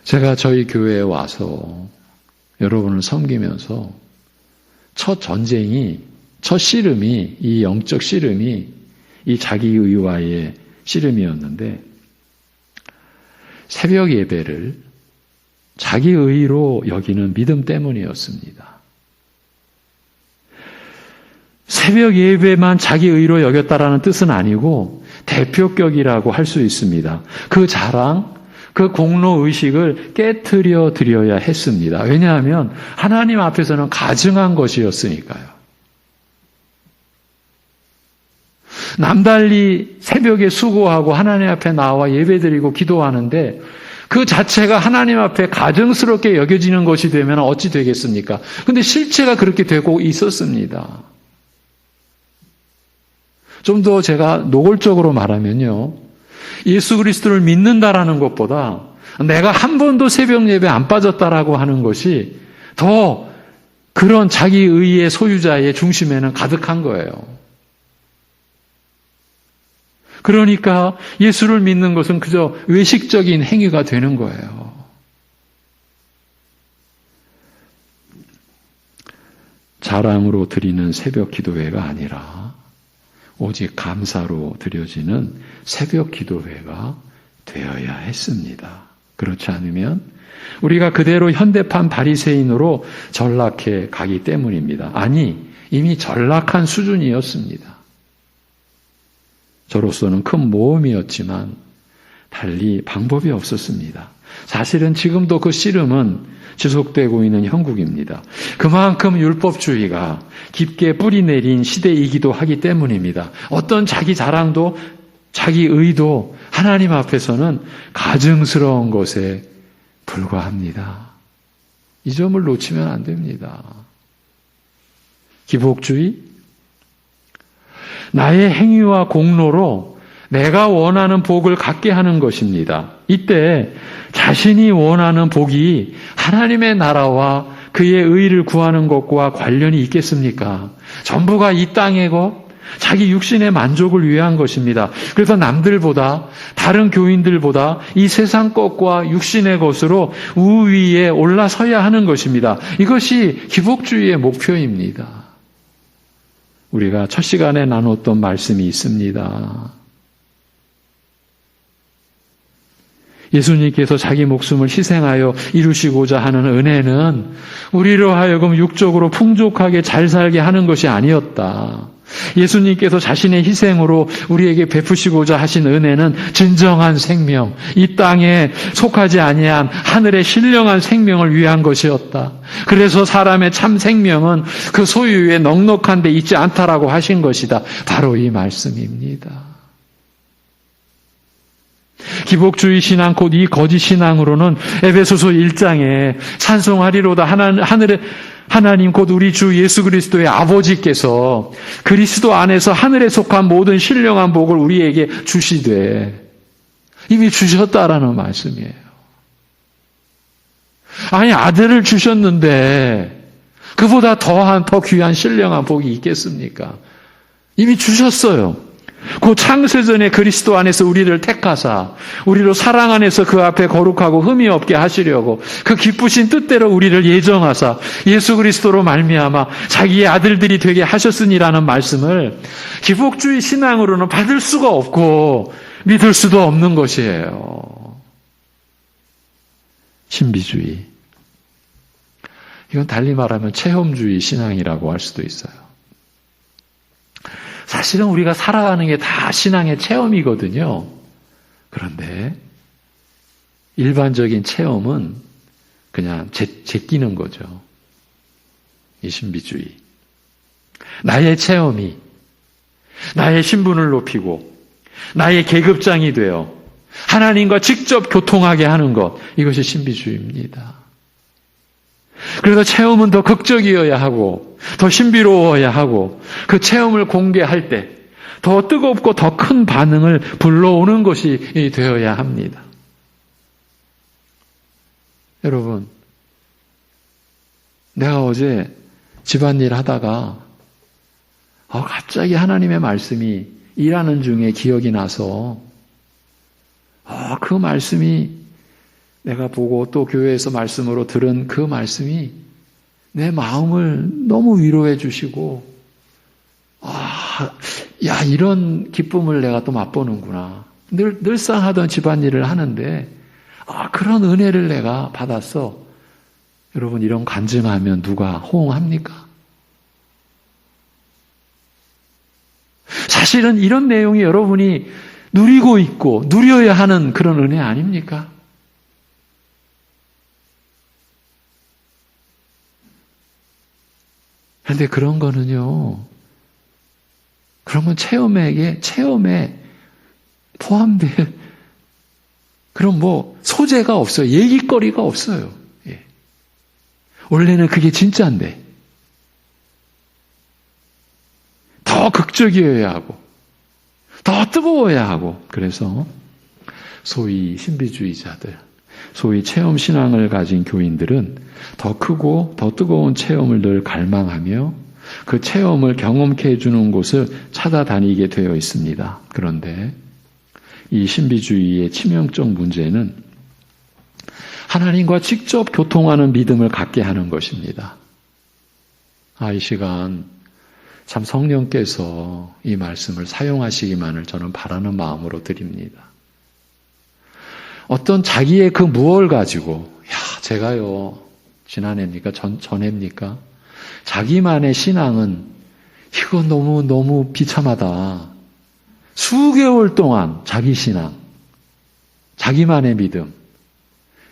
제가 저희 교회에 와서 여러분을 섬기면서 첫 전쟁이, 첫 씨름이, 이 영적 씨름이 이 자기의와의 씨름이었는데, 새벽 예배를 자기의로 여기는 믿음 때문이었습니다. 새벽 예배만 자기 의로 여겼다라는 뜻은 아니고 대표격이라고 할 수 있습니다. 그 자랑, 그 공로 의식을 깨트려 드려야 했습니다. 왜냐하면 하나님 앞에서는 가증한 것이었으니까요. 남달리 새벽에 수고하고 하나님 앞에 나와 예배드리고 기도하는데 그 자체가 하나님 앞에 가증스럽게 여겨지는 것이 되면 어찌 되겠습니까? 근데 실체가 그렇게 되고 있었습니다. 좀 더 제가 노골적으로 말하면요. 예수 그리스도를 믿는다라는 것보다 내가 한 번도 새벽 예배 안 빠졌다라고 하는 것이 더 그런 자기 의의 소유자의 중심에는 가득한 거예요. 그러니까 예수를 믿는 것은 그저 외식적인 행위가 되는 거예요. 자랑으로 드리는 새벽 기도회가 아니라 오직 감사로 드려지는 새벽 기도회가 되어야 했습니다. 그렇지 않으면 우리가 그대로 현대판 바리새인으로 전락해 가기 때문입니다. 아니, 이미 전락한 수준이었습니다. 저로서는 큰 모험이었지만 달리 방법이 없었습니다. 사실은 지금도 그 씨름은 지속되고 있는 형국입니다. 그만큼 율법주의가 깊게 뿌리 내린 시대이기도 하기 때문입니다. 어떤 자기 자랑도 자기 의도 하나님 앞에서는 가증스러운 것에 불과합니다. 이 점을 놓치면 안 됩니다. 기복주의, 나의 행위와 공로로 내가 원하는 복을 갖게 하는 것입니다. 이때 자신이 원하는 복이 하나님의 나라와 그의 의를 구하는 것과 관련이 있겠습니까? 전부가 이 땅의 것, 자기 육신의 만족을 위한 것입니다. 그래서 남들보다, 다른 교인들보다 이 세상 것과 육신의 것으로 우위에 올라서야 하는 것입니다. 이것이 기복주의의 목표입니다. 우리가 첫 시간에 나눴던 말씀이 있습니다. 예수님께서 자기 목숨을 희생하여 이루시고자 하는 은혜는 우리로 하여금 육적으로 풍족하게 잘 살게 하는 것이 아니었다. 예수님께서 자신의 희생으로 우리에게 베푸시고자 하신 은혜는 진정한 생명, 이 땅에 속하지 아니한 하늘의 신령한 생명을 위한 것이었다. 그래서 사람의 참 생명은 그 소유에 넉넉한 데 있지 않다라고 하신 것이다. 바로 이 말씀입니다. 기복주의 신앙 곧 이 거짓 신앙으로는 에베소서 1장에 찬송하리로다 하늘의 하나님 곧 우리 주 예수 그리스도의 아버지께서 그리스도 안에서 하늘에 속한 모든 신령한 복을 우리에게 주시되 이미 주셨다라는 말씀이에요. 아니 아들을 주셨는데 그보다 더 귀한 신령한 복이 있겠습니까? 이미 주셨어요. 그 창세전에 그리스도 안에서 우리를 택하사 우리로 사랑 안에서 그 앞에 거룩하고 흠이 없게 하시려고 그 기쁘신 뜻대로 우리를 예정하사 예수 그리스도로 말미암아 자기의 아들들이 되게 하셨으니라는 말씀을 기복주의 신앙으로는 받을 수가 없고 믿을 수도 없는 것이에요. 신비주의. 이건 달리 말하면 체험주의 신앙이라고 할 수도 있어요. 사실은 우리가 살아가는 게 다 신앙의 체험이거든요. 그런데 일반적인 체험은 그냥 제끼는 거죠. 이 신비주의. 나의 체험이 나의 신분을 높이고 나의 계급장이 되어 하나님과 직접 교통하게 하는 것, 이것이 신비주의입니다. 그래서 체험은 더 극적이어야 하고 더 신비로워야 하고 그 체험을 공개할 때 더 뜨겁고 더 큰 반응을 불러오는 것이 되어야 합니다. 여러분, 내가 어제 집안일 하다가 갑자기 하나님의 말씀이 일하는 중에 기억이 나서 그 말씀이 내가 보고 또 교회에서 말씀으로 들은 그 말씀이 내 마음을 너무 위로해 주시고 이런 기쁨을 내가 또 맛보는구나. 늘상 하던 집안일을 하는데 그런 은혜를 내가 받았어. 여러분, 이런 간증하면 누가 호응합니까? 사실은 이런 내용이 여러분이 누리고 있고 누려야 하는 그런 은혜 아닙니까? 그런데 그런 거는요, 그런 건 체험에 포함될 그런 소재가 없어요. 얘기거리가 없어요. 예. 원래는 그게 진짜인데 더 극적이어야 하고 더 뜨거워야 하고, 그래서 소위 신비주의자들, 소위 체험신앙을 가진 교인들은 더 크고 더 뜨거운 체험을 늘 갈망하며 그 체험을 경험케 해주는 곳을 찾아다니게 되어 있습니다. 그런데 이 신비주의의 치명적 문제는 하나님과 직접 교통하는 믿음을 갖게 하는 것입니다. 이 시간 참 성령께서 이 말씀을 사용하시기만을 저는 바라는 마음으로 드립니다. 어떤 자기의 그 무엇을 가지고, 제가요, 지난해입니까? 전해입니까? 자기만의 신앙은 이거 너무 비참하다. 수개월 동안 자기 신앙, 자기만의 믿음,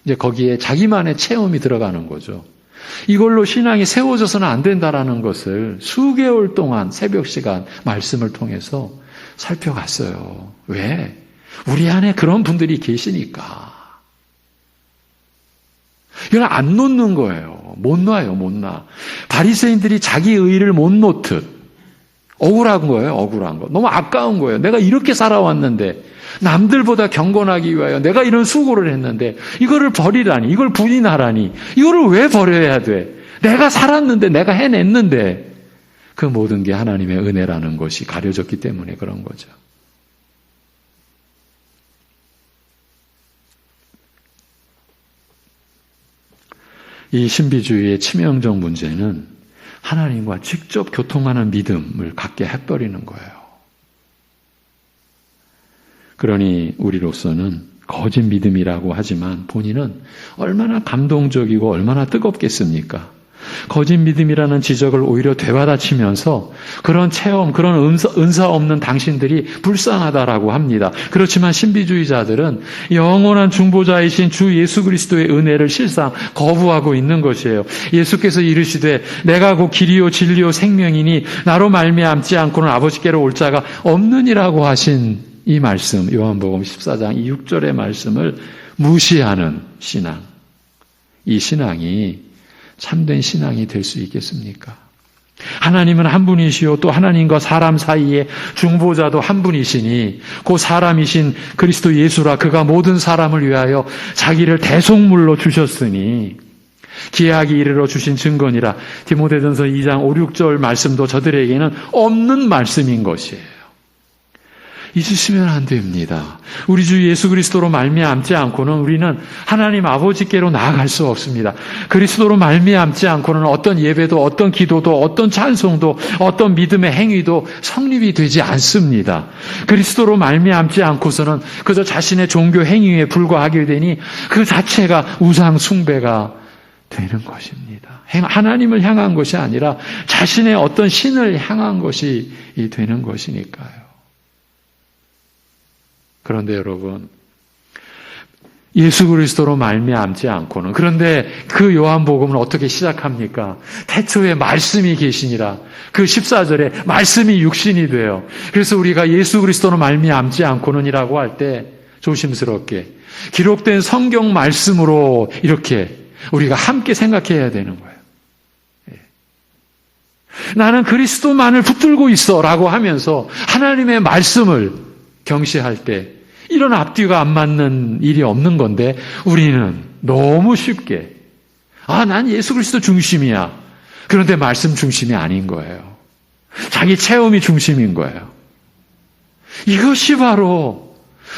이제 거기에 자기만의 체험이 들어가는 거죠. 이걸로 신앙이 세워져서는 안 된다라는 것을 수개월 동안 새벽 시간 말씀을 통해서 살펴갔어요. 왜? 우리 안에 그런 분들이 계시니까. 이걸 안 놓는 거예요. 못 놔요, 못 놔. 바리새인들이 자기 의의를 못 놓듯 억울한 거예요, 억울한 거. 너무 아까운 거예요. 내가 이렇게 살아왔는데, 남들보다 경건하기 위하여 내가 이런 수고를 했는데, 이거를 버리라니, 이걸 부인하라니, 이거를 왜 버려야 돼? 내가 살았는데, 내가 해냈는데, 그 모든 게 하나님의 은혜라는 것이 가려졌기 때문에 그런 거죠. 이 신비주의의 치명적 문제는 하나님과 직접 교통하는 믿음을 갖게 해버리는 거예요. 그러니 우리로서는 거짓 믿음이라고 하지만 본인은 얼마나 감동적이고 얼마나 뜨겁겠습니까? 거짓 믿음이라는 지적을 오히려 되받아치면서 그런 체험, 그런 은사 없는 당신들이 불쌍하다라고 합니다. 그렇지만 신비주의자들은 영원한 중보자이신 주 예수 그리스도의 은혜를 실상 거부하고 있는 것이에요. 예수께서 이르시되 내가 곧 길이요 진리요 생명이니 나로 말미암지 않고는 아버지께로 올 자가 없느니라고 하신 이 말씀, 요한복음 14장 6절의 말씀을 무시하는 신앙, 이 신앙이 참된 신앙이 될 수 있겠습니까? 하나님은 한 분이시요 또 하나님과 사람 사이에 중보자도 한 분이시니 그 사람이신 그리스도 예수라 그가 모든 사람을 위하여 자기를 대속물로 주셨으니 기약이 이르러 주신 증거니라. 디모데전서 2장 5, 6절 말씀도 저들에게는 없는 말씀인 것이에요. 잊으시면 안 됩니다. 우리 주 예수 그리스도로 말미암지 않고는 우리는 하나님 아버지께로 나아갈 수 없습니다. 그리스도로 말미암지 않고는 어떤 예배도 어떤 기도도 어떤 찬송도 어떤 믿음의 행위도 성립이 되지 않습니다. 그리스도로 말미암지 않고서는 그저 자신의 종교 행위에 불과하게 되니 그 자체가 우상 숭배가 되는 것입니다. 하나님을 향한 것이 아니라 자신의 어떤 신을 향한 것이 되는 것이니까요. 그런데 여러분, 예수 그리스도로 말미암지 않고는, 그런데 그 요한복음은 어떻게 시작합니까? 태초에 말씀이 계시니라. 그 14절에 말씀이 육신이 돼요. 그래서 우리가 예수 그리스도로 말미암지 않고는이라고 할 때 조심스럽게 기록된 성경 말씀으로 이렇게 우리가 함께 생각해야 되는 거예요. 나는 그리스도만을 붙들고 있어 라고 하면서 하나님의 말씀을 경시할 때 이런 앞뒤가 안 맞는 일이 없는 건데 우리는 너무 쉽게 난 예수 그리스도 중심이야. 그런데 말씀 중심이 아닌 거예요. 자기 체험이 중심인 거예요. 이것이 바로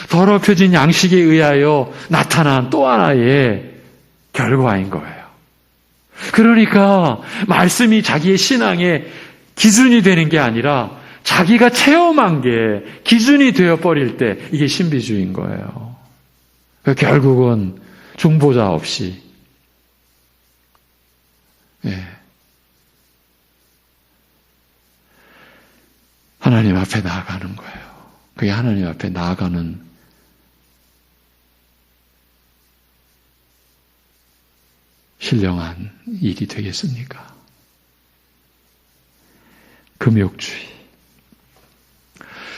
더럽혀진 양식에 의하여 나타난 또 하나의 결과인 거예요. 그러니까 말씀이 자기의 신앙의 기준이 되는 게 아니라 자기가 체험한 게 기준이 되어버릴 때 이게 신비주의인 거예요. 결국은 중보자 없이 하나님 앞에 나아가는 거예요. 그게 하나님 앞에 나아가는 신령한 일이 되겠습니까? 금욕주의.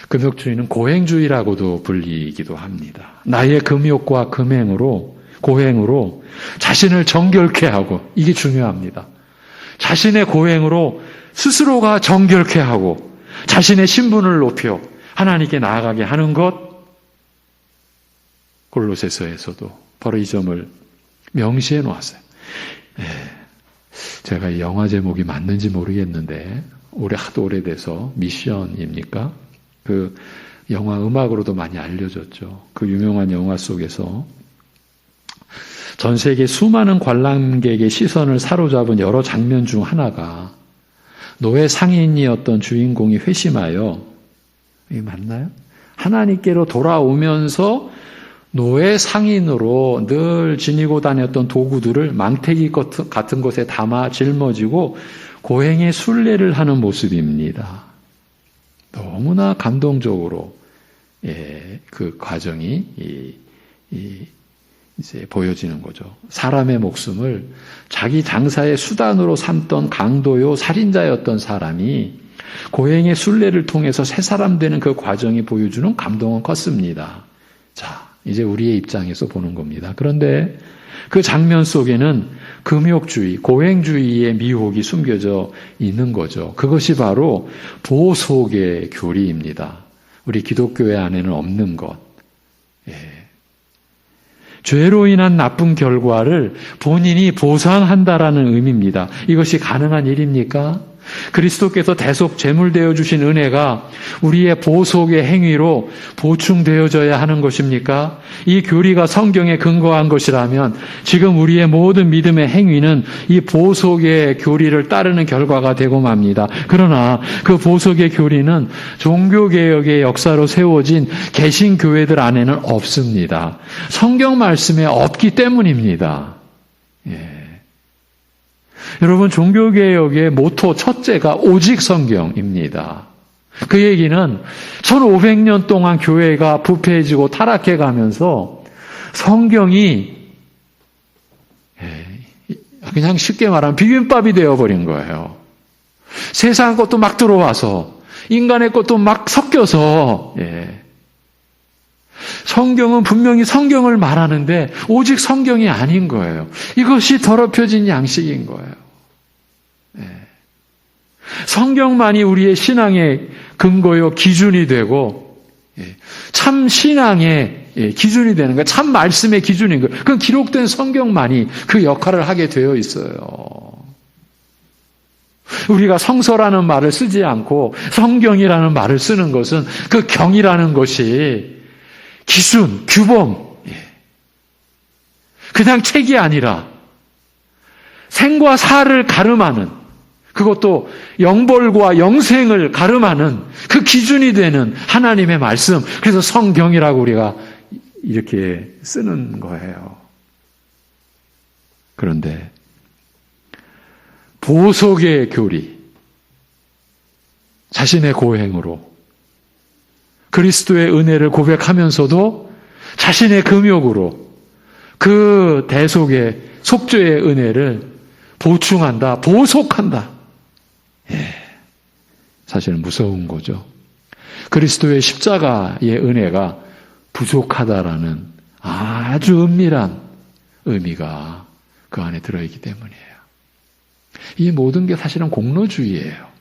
금욕주의는 고행주의라고도 불리기도 합니다. 나의 금욕과 고행으로 자신을 정결케 하고, 이게 중요합니다. 자신의 고행으로 스스로가 정결케 하고 자신의 신분을 높여 하나님께 나아가게 하는 것, 골로새서에서도 바로 이 점을 명시해 놓았어요. 제가 이 영화 제목이 맞는지 모르겠는데 하도 오래돼서 미션입니까? 그 영화 음악으로도 많이 알려졌죠. 그 유명한 영화 속에서 전 세계 수많은 관람객의 시선을 사로잡은 여러 장면 중 하나가 노예 상인이었던 주인공이 회심하여, 이게 맞나요? 하나님께로 돌아오면서 노예 상인으로 늘 지니고 다녔던 도구들을 망태기 같은 것에 담아 짊어지고 고행의 순례를 하는 모습입니다. 너무나 감동적으로 그 과정이 이제 보여지는 거죠. 사람의 목숨을 자기 장사의 수단으로 삼던 강도요 살인자였던 사람이 고행의 순례를 통해서 새 사람 되는 그 과정이 보여주는 감동은 컸습니다. 자, 이제 우리의 입장에서 보는 겁니다. 그런데 그 장면 속에는 금욕주의, 고행주의의 미혹이 숨겨져 있는 거죠. 그것이 바로 보속의 교리입니다. 우리 기독교회 안에는 없는 것. 죄로 인한 나쁜 결과를 본인이 보상한다라는 의미입니다. 이것이 가능한 일입니까? 그리스도께서 대속 제물되어 주신 은혜가 우리의 보속의 행위로 보충되어져야 하는 것입니까? 이 교리가 성경에 근거한 것이라면 지금 우리의 모든 믿음의 행위는 이 보속의 교리를 따르는 결과가 되고 맙니다. 그러나 그 보속의 교리는 종교개혁의 역사로 세워진 개신교회들 안에는 없습니다. 성경 말씀에 없기 때문입니다. 여러분, 종교개혁의 모토 첫째가 오직 성경입니다. 그 얘기는 1500년 동안 교회가 부패해지고 타락해 가면서 성경이 그냥 쉽게 말하면 비빔밥이 되어버린 거예요. 세상 것도 막 들어와서 인간의 것도 막 섞여서 성경은 분명히 성경을 말하는데 오직 성경이 아닌 거예요. 이것이 더럽혀진 양식인 거예요. 성경만이 우리의 신앙의 근거요 기준이 되고 참 신앙의 기준이 되는 거예요. 참 말씀의 기준인 거예요. 그건 기록된 성경만이 그 역할을 하게 되어 있어요. 우리가 성서라는 말을 쓰지 않고 성경이라는 말을 쓰는 것은 그 경이라는 것이 기준, 규범, 그냥 책이 아니라 생과 사를 가름하는, 그것도 영벌과 영생을 가름하는 그 기준이 되는 하나님의 말씀, 그래서 성경이라고 우리가 이렇게 쓰는 거예요. 그런데 보속의 교리, 자신의 고행으로 그리스도의 은혜를 고백하면서도 자신의 금욕으로 그 대속의 속죄의 은혜를 보충한다, 보속한다. 사실은 무서운 거죠. 그리스도의 십자가의 은혜가 부족하다라는 아주 은밀한 의미가 그 안에 들어있기 때문이에요. 이 모든 게 사실은 공로주의예요.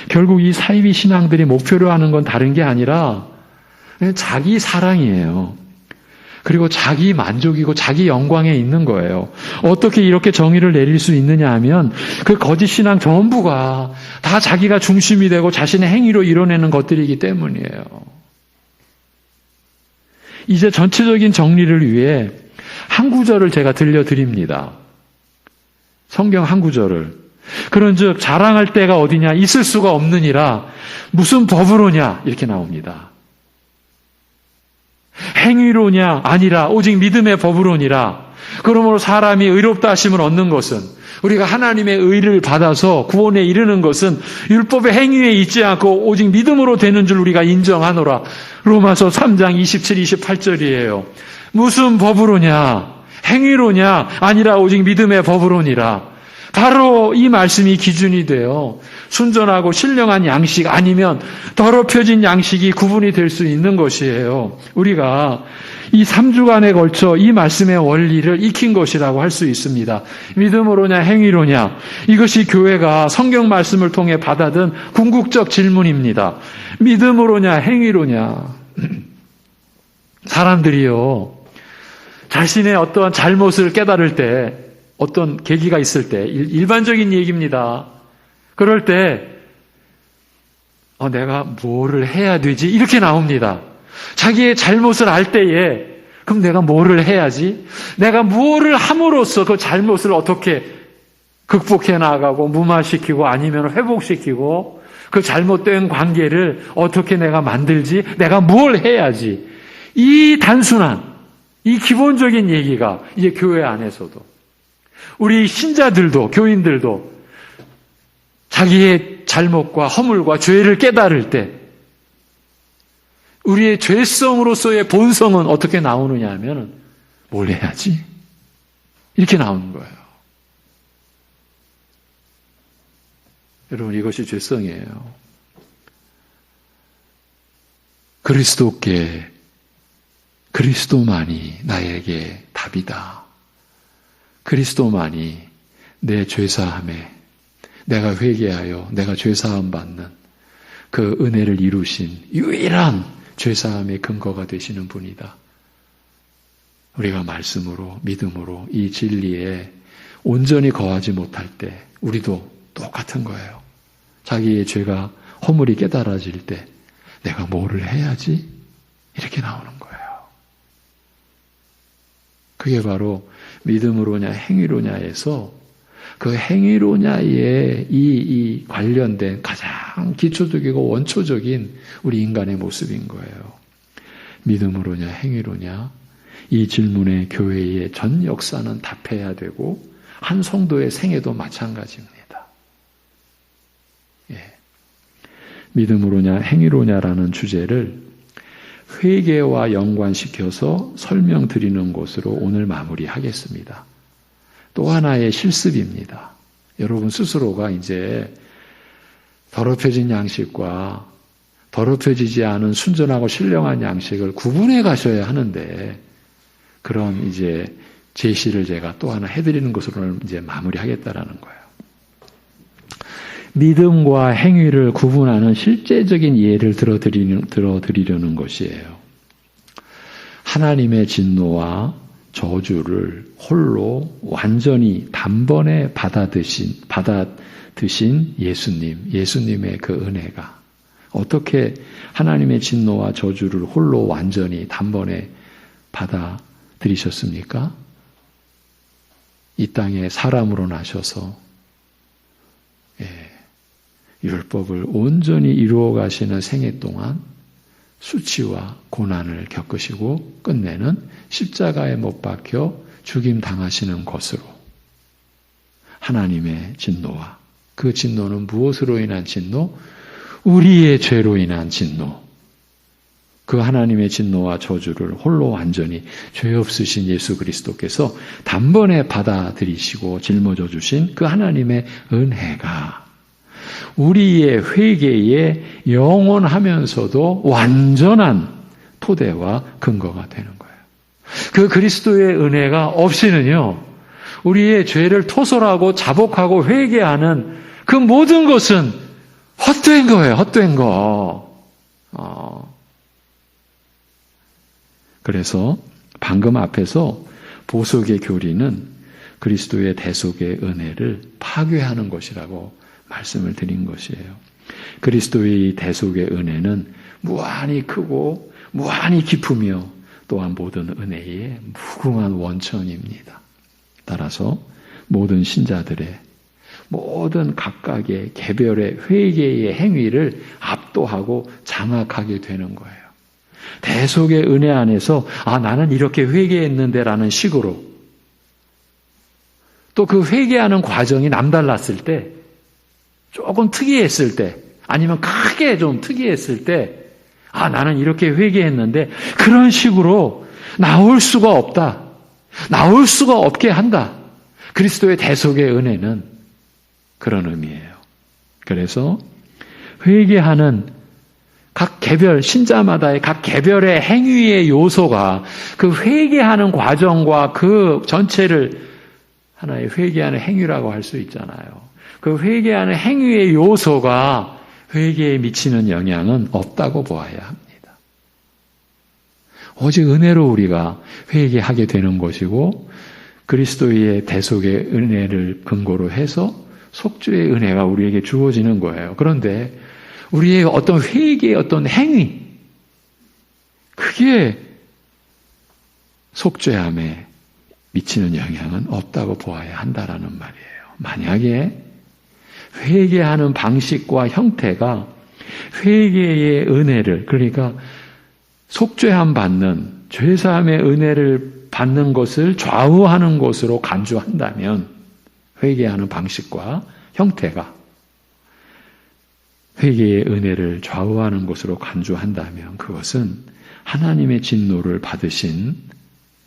결국 이 사이비 신앙들이 목표로 하는 건 다른 게 아니라 그냥 자기 사랑이에요. 그리고 자기 만족이고 자기 영광에 있는 거예요. 어떻게 이렇게 정의를 내릴 수 있느냐 하면 그 거짓 신앙 전부가 다 자기가 중심이 되고 자신의 행위로 이뤄내는 것들이기 때문이에요. 이제 전체적인 정리를 위해 한 구절을 제가 들려드립니다. 성경 한 구절을. 그런즉 자랑할 때가 어디냐, 있을 수가 없느니라, 무슨 법으로냐, 이렇게 나옵니다. 행위로냐, 아니라 오직 믿음의 법으로니라. 그러므로 사람이 의롭다 하심을 얻는 것은, 우리가 하나님의 의를 받아서 구원에 이르는 것은 율법의 행위에 있지 않고 오직 믿음으로 되는 줄 우리가 인정하노라. 로마서 3장 27, 28절이에요. 무슨 법으로냐? 행위로냐? 아니라 오직 믿음의 법으로니라. 바로 이 말씀이 기준이 돼요. 순전하고 신령한 양식 아니면 더럽혀진 양식이 구분이 될 수 있는 것이에요. 우리가 이 3주간에 걸쳐 이 말씀의 원리를 익힌 것이라고 할 수 있습니다. 믿음으로냐 행위로냐, 이것이 교회가 성경 말씀을 통해 받아든 궁극적 질문입니다. 믿음으로냐 행위로냐. 사람들이요, 자신의 어떤 잘못을 깨달을 때, 어떤 계기가 있을 때, 일반적인 얘기입니다. 그럴 때 내가 뭐를 해야 되지? 이렇게 나옵니다. 자기의 잘못을 알 때에 그럼 내가 뭐를 해야지? 내가 뭐를 함으로써 그 잘못을 어떻게 극복해 나가고 무마시키고 아니면 회복시키고 그 잘못된 관계를 어떻게 내가 만들지? 내가 뭘 해야지? 이 단순한, 이 기본적인 얘기가 이제 교회 안에서도, 우리 신자들도, 교인들도 자기의 잘못과 허물과 죄를 깨달을 때 우리의 죄성으로서의 본성은 어떻게 나오느냐 하면 뭘 해야지? 이렇게 나오는 거예요. 여러분, 이것이 죄성이에요. 그리스도께, 그리스도만이 나에게 답이다. 그리스도만이 내 죄사함에, 내가 회개하여 내가 죄사함 받는 그 은혜를 이루신 유일한 죄사함의 근거가 되시는 분이다. 우리가 말씀으로, 믿음으로 이 진리에 온전히 거하지 못할 때 우리도 똑같은 거예요. 자기의 죄가, 허물이 깨달아질 때 내가 뭐를 해야지? 이렇게 나오는 거예요. 그게 바로 믿음으로냐 행위로냐에서 그 행위로냐에 이 관련된 가장 기초적이고 원초적인 우리 인간의 모습인 거예요. 믿음으로냐 행위로냐, 이 질문에 교회의 전 역사는 답해야 되고 한 성도의 생애도 마찬가지입니다. 믿음으로냐 행위로냐라는 주제를 회개와 연관시켜서 설명드리는 것으로 오늘 마무리하겠습니다. 또 하나의 실습입니다. 여러분 스스로가 이제 더럽혀진 양식과 더럽혀지지 않은 순전하고 신령한 양식을 구분해 가셔야 하는데, 그런 이제 제시를 제가 또 하나 해드리는 것으로 이제 마무리하겠다라는 거예요. 믿음과 행위를 구분하는 실제적인 예를 들어드리려는 것이에요. 하나님의 진노와 저주를 홀로 완전히 단번에 받아드신 예수님의 그 은혜가 어떻게 하나님의 진노와 저주를 홀로 완전히 단번에 받아들이셨습니까? 이 땅에 사람으로 나셔서 율법을 온전히 이루어 가시는 생애 동안 수치와 고난을 겪으시고 끝내는 십자가에 못 박혀 죽임 당하시는 것으로 하나님의 진노와, 그 진노는 무엇으로 인한 진노? 우리의 죄로 인한 진노. 그 하나님의 진노와 저주를 홀로 완전히 죄 없으신 예수 그리스도께서 단번에 받아들이시고 짊어져 주신 그 하나님의 은혜가 우리의 회개에 영원하면서도 완전한 토대와 근거가 되는 거예요. 그 그리스도의 은혜가 없이는요, 우리의 죄를 토설하고 자복하고 회개하는 그 모든 것은 헛된 거예요. 헛된 거. 그래서 방금 앞에서 보석의 교리는 그리스도의 대속의 은혜를 파괴하는 것이라고 말씀을 드린 것이에요. 그리스도의 대속의 은혜는 무한히 크고 무한히 깊으며 또한 모든 은혜의 무궁한 원천입니다. 따라서 모든 신자들의 모든 각각의 개별의 회개의 행위를 압도하고 장악하게 되는 거예요. 대속의 은혜 안에서 나는 이렇게 회개했는데 라는 식으로 또 그 회개하는 과정이 남달랐을 때, 조금 특이했을 때, 아니면 크게 좀 특이했을 때, 나는 이렇게 회개했는데 그런 식으로 나올 수가 없다. 나올 수가 없게 한다. 그리스도의 대속의 은혜는 그런 의미예요. 그래서 회개하는 각 개별, 신자마다의 각 개별의 행위의 요소가 그 회개하는 과정과 그 전체를 하나의 회개하는 행위라고 할 수 있잖아요. 그 회개하는 행위의 요소가 회개에 미치는 영향은 없다고 보아야 합니다. 오직 은혜로 우리가 회개하게 되는 것이고 그리스도의 대속의 은혜를 근거로 해서 속죄의 은혜가 우리에게 주어지는 거예요. 그런데 우리의 어떤 회개의 어떤 행위, 그게 속죄함에 미치는 영향은 없다고 보아야 한다라는 말이에요. 만약에 회개하는 방식과 형태가 회개의 은혜를, 그러니까 속죄함 받는, 죄사함의 은혜를 받는 것을 좌우하는 것으로 간주한다면 회개하는 방식과 형태가 회개의 은혜를 좌우하는 것으로 간주한다면 그것은 하나님의 진노를 받으신,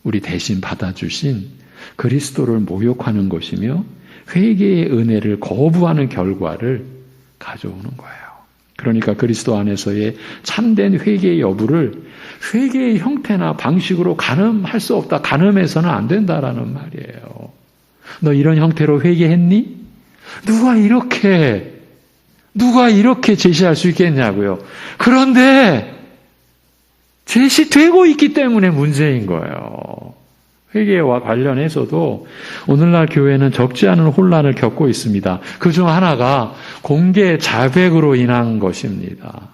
우리 대신 받아주신 그리스도를 모욕하는 것이며 회개의 은혜를 거부하는 결과를 가져오는 거예요. 그러니까 그리스도 안에서의 참된 회개의 여부를 회개의 형태나 방식으로 가늠할 수 없다. 가늠해서는 안 된다라는 말이에요. 너 이런 형태로 회개했니? 누가 이렇게 제시할 수 있겠냐고요. 그런데 제시되고 있기 때문에 문제인 거예요. 회개와 관련해서도 오늘날 교회는 적지 않은 혼란을 겪고 있습니다. 그중 하나가 공개 자백으로 인한 것입니다.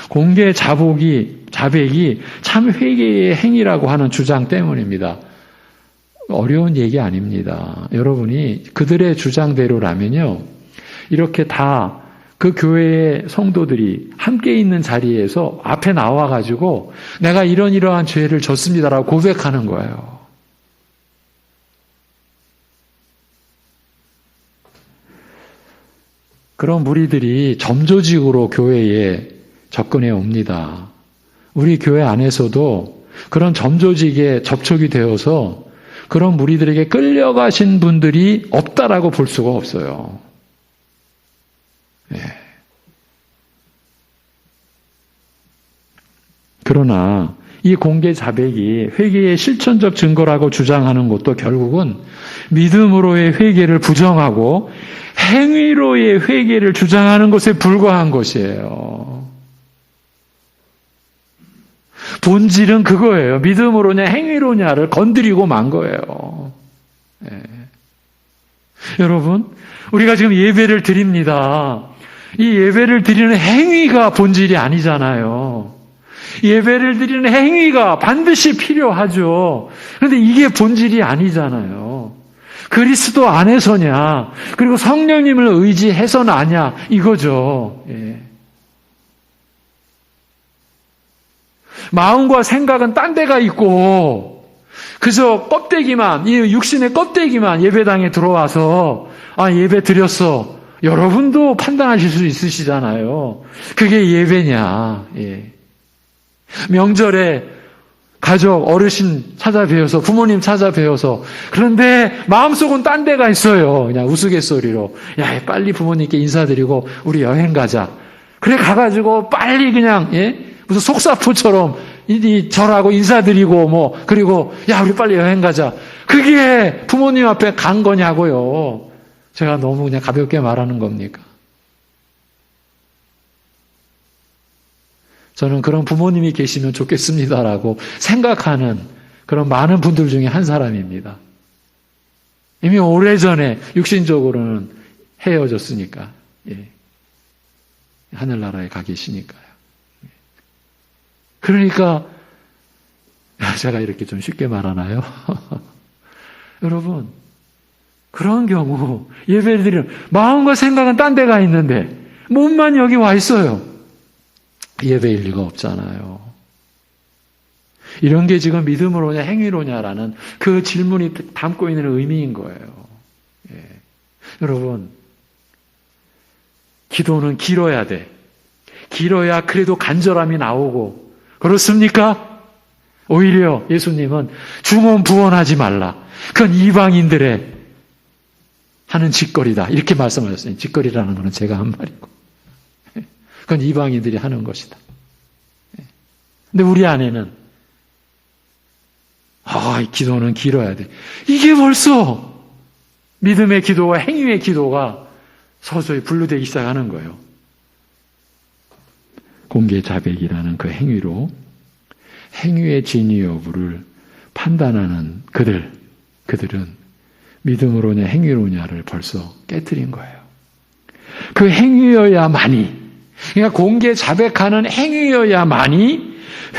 공개 자백이 참 회개의 행위라고 하는 주장 때문입니다. 어려운 얘기 아닙니다. 여러분이 그들의 주장대로라면요, 이렇게 다 그 교회의 성도들이 함께 있는 자리에서 앞에 나와가지고 내가 이러한 죄를 졌습니다라고 고백하는 거예요. 그런 무리들이 점조직으로 교회에 접근해 옵니다. 우리 교회 안에서도 그런 점조직에 접촉이 되어서 그런 무리들에게 끌려가신 분들이 없다라고 볼 수가 없어요. 예. 그러나 이 공개 자백이 회개의 실천적 증거라고 주장하는 것도 결국은 믿음으로의 회개를 부정하고 행위로의 회개를 주장하는 것에 불과한 것이에요. 본질은 그거예요. 믿음으로냐 행위로냐를 건드리고 만 거예요. 예. 여러분, 우리가 지금 예배를 드립니다. 이 예배를 드리는 행위가 본질이 아니잖아요. 예배를 드리는 행위가 반드시 필요하죠. 그런데 이게 본질이 아니잖아요. 그리스도 안에서냐, 그리고 성령님을 의지해서는 아냐, 이거죠. 예. 마음과 생각은 딴 데가 있고, 그저 껍데기만, 이 육신의 껍데기만 예배당에 들어와서, 예배 드렸어. 여러분도 판단하실 수 있으시잖아요. 그게 예배냐. 예. 명절에 가족, 어르신 찾아뵈어서, 부모님 찾아뵈어서, 그런데 마음속은 딴 데가 있어요. 그냥 우스갯소리로. 야, 빨리 부모님께 인사드리고, 우리 여행 가자. 그래, 가가지고, 빨리 그냥, 무슨 속사포처럼, 절하고 인사드리고, 그리고, 야, 우리 빨리 여행 가자. 그게 부모님 앞에 간 거냐고요. 제가 너무 그냥 가볍게 말하는 겁니까? 저는 그런 부모님이 계시면 좋겠습니다라고 생각하는 그런 많은 분들 중에 한 사람입니다. 이미 오래전에 육신적으로는 헤어졌으니까. 예. 하늘나라에 가 계시니까요. 그러니까 제가 이렇게 좀 쉽게 말하나요? 여러분, 그런 경우 예배를 드리는 마음과 생각은 딴 데가 있는데 몸만 여기 와 있어요. 예배일 리가 없잖아요. 이런 게 지금 믿음으로냐 행위로냐라는 그 질문이 담고 있는 의미인 거예요. 여러분, 기도는 길어야 돼. 길어야 그래도 간절함이 나오고. 그렇습니까? 오히려 예수님은 중언부언하지 말라. 그건 이방인들의 하는 짓거리다. 이렇게 말씀하셨어요. 짓거리라는 것은 제가 한 말이고. 그건 이방인들이 하는 것이다. 근데 우리 안에는 기도는 길어야 돼. 이게 벌써 믿음의 기도와 행위의 기도가 서서히 분류되기 시작하는 거예요. 공개 자백이라는 그 행위로 행위의 진위 여부를 판단하는 그들은 믿음으로냐 행위로냐를 벌써 깨트린 거예요. 그 행위여야만이, 그러니까 공개 자백하는 행위여야만이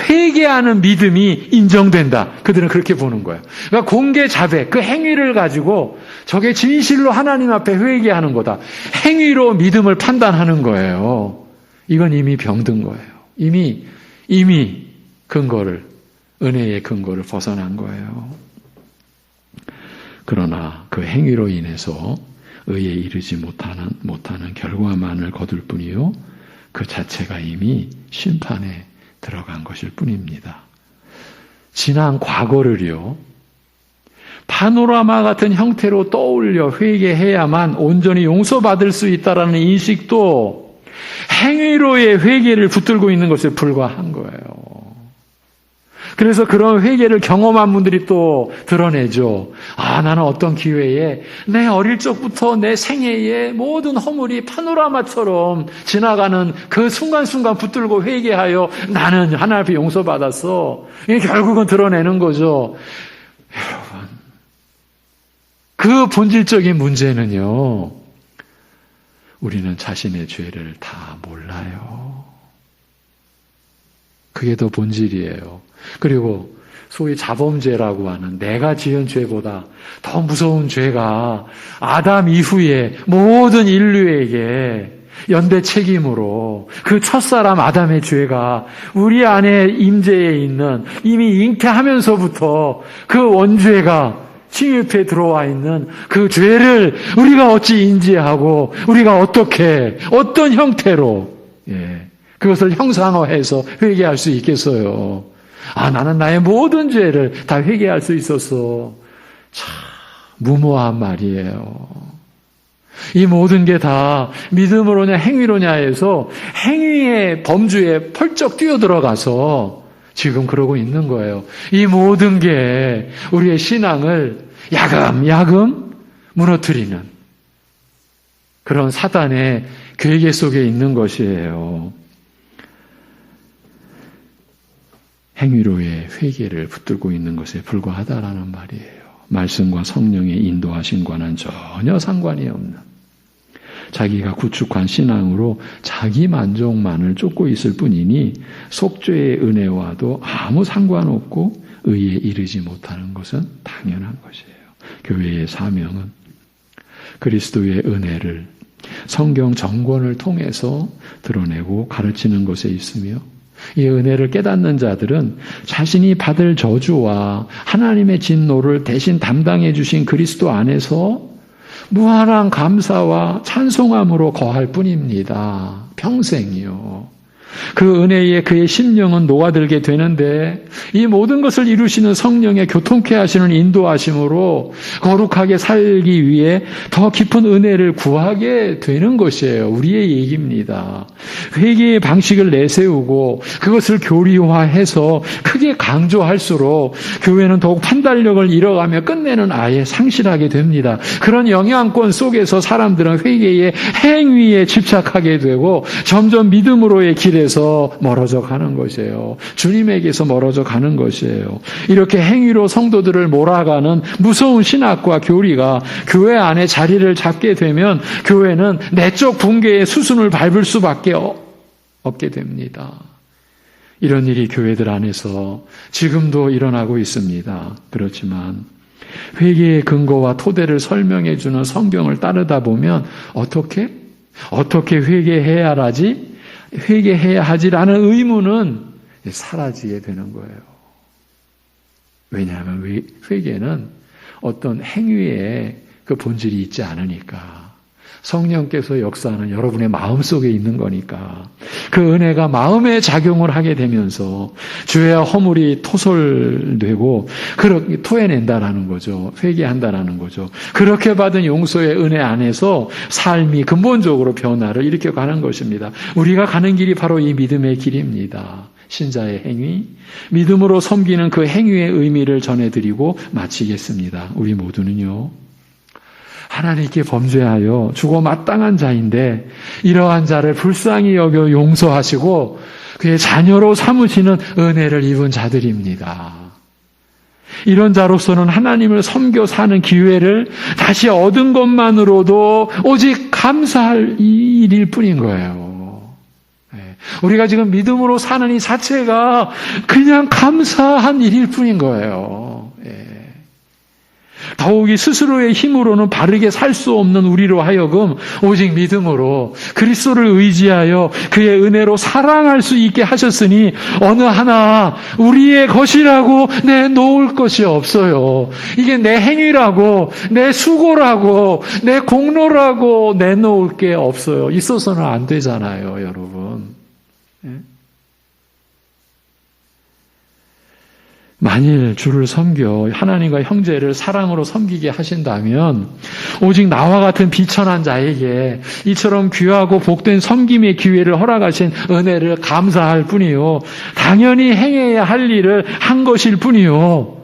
회개하는 믿음이 인정된다. 그들은 그렇게 보는 거예요. 그러니까 공개 자백, 그 행위를 가지고 저게 진실로 하나님 앞에 회개하는 거다. 행위로 믿음을 판단하는 거예요. 이건 이미 병든 거예요. 이미 은혜의 근거를 벗어난 거예요. 그러나 그 행위로 인해서 의에 이르지 못하는 결과만을 거둘 뿐이요, 그 자체가 이미 심판에 들어간 것일 뿐입니다. 지난 과거를요, 파노라마 같은 형태로 떠올려 회개해야만 온전히 용서받을 수 있다라는 인식도 행위로의 회개를 붙들고 있는 것에 불과한 거예요. 그래서 그런 회개를 경험한 분들이 또 드러내죠. 나는 어떤 기회에 내 어릴 적부터 내 생애의 모든 허물이 파노라마처럼 지나가는 그 순간순간 붙들고 회개하여 나는 하나님 앞에 용서받았어. 이게 결국은 드러내는 거죠. 여러분, 그 본질적인 문제는요, 우리는 자신의 죄를 다 몰라요. 그게 더 본질이에요. 그리고 소위 자범죄라고 하는 내가 지은 죄보다 더 무서운 죄가 아담 이후에 모든 인류에게 연대 책임으로 그 첫사람 아담의 죄가 우리 안에 임재해 있는, 이미 잉태하면서부터 그 원죄가 침입해 들어와 있는 그 죄를 우리가 어찌 인지하고 우리가 어떤 형태로 그것을 형상화해서 회개할 수 있겠어요. 나는 나의 모든 죄를 다 회개할 수 있었어. 참 무모한 말이에요. 이 모든 게 다 믿음으로냐 행위로냐 해서 행위의 범주에 펄쩍 뛰어들어가서 지금 그러고 있는 거예요. 이 모든 게 우리의 신앙을 야금야금 무너뜨리는 그런 사단의 괴계 속에 있는 것이에요. 행위로의 회개를 붙들고 있는 것에 불과하다라는 말이에요. 말씀과 성령의 인도하심과는 전혀 상관이 없는, 자기가 구축한 신앙으로 자기 만족만을 쫓고 있을 뿐이니 속죄의 은혜와도 아무 상관없고 의에 이르지 못하는 것은 당연한 것이에요. 교회의 사명은 그리스도의 은혜를 성경 정권을 통해서 드러내고 가르치는 것에 있으며, 이 은혜를 깨닫는 자들은 자신이 받을 저주와 하나님의 진노를 대신 담당해 주신 그리스도 안에서 무한한 감사와 찬송함으로 거할 뿐입니다. 평생이요. 그 은혜에 그의 심령은 녹아들게 되는데, 이 모든 것을 이루시는 성령의 교통케 하시는 인도하심으로 거룩하게 살기 위해 더 깊은 은혜를 구하게 되는 것이에요. 우리의 얘기입니다. 회개의 방식을 내세우고 그것을 교리화해서 크게 강조할수록 교회는 더욱 판단력을 잃어가며 끝내는 아예 상실하게 됩니다. 그런 영향권 속에서 사람들은 회개의 행위에 집착하게 되고 점점 믿음으로의 길에서 멀어져 가는 것이에요. 주님에게서 멀어져 가는 것이에요. 이렇게 행위로 성도들을 몰아가는 무서운 신학과 교리가 교회 안에 자리를 잡게 되면 교회는 내적 붕괴의 수순을 밟을 수밖에 없게 됩니다. 이런 일이 교회들 안에서 지금도 일어나고 있습니다. 그렇지만 회개의 근거와 토대를 설명해 주는 성경을 따르다 보면 어떻게 회개해야 하지라는 의문은 사라지게 되는 거예요. 왜냐하면 회개는 어떤 행위의 그 본질이 있지 않으니까. 성령께서 역사하는 여러분의 마음속에 있는 거니까 그 은혜가 마음에 작용을 하게 되면서 죄의 허물이 토설되고 토해낸다라는 거죠. 회개한다라는 거죠. 그렇게 받은 용서의 은혜 안에서 삶이 근본적으로 변화를 일으켜 가는 것입니다. 우리가 가는 길이 바로 이 믿음의 길입니다. 신자의 행위, 믿음으로 섬기는 그 행위의 의미를 전해드리고 마치겠습니다. 우리 모두는요, 하나님께 범죄하여 죽어 마땅한 자인데 이러한 자를 불쌍히 여겨 용서하시고 그의 자녀로 삼으시는 은혜를 입은 자들입니다. 이런 자로서는 하나님을 섬겨 사는 기회를 다시 얻은 것만으로도 오직 감사할 일일 뿐인 거예요. 우리가 지금 믿음으로 사는 이 자체가 그냥 감사한 일일 뿐인 거예요. 더욱이 스스로의 힘으로는 바르게 살 수 없는 우리로 하여금 오직 믿음으로 그리스도를 의지하여 그의 은혜로 사랑할 수 있게 하셨으니 어느 하나 우리의 것이라고 내놓을 것이 없어요. 이게 내 행위라고 내 수고라고 내 공로라고 내놓을 게 없어요. 있어서는 안 되잖아요, 여러분. 만일 주를 섬겨 하나님과 형제를 사랑으로 섬기게 하신다면 오직 나와 같은 비천한 자에게 이처럼 귀하고 복된 섬김의 기회를 허락하신 은혜를 감사할 뿐이요, 당연히 행해야 할 일을 한 것일 뿐이요,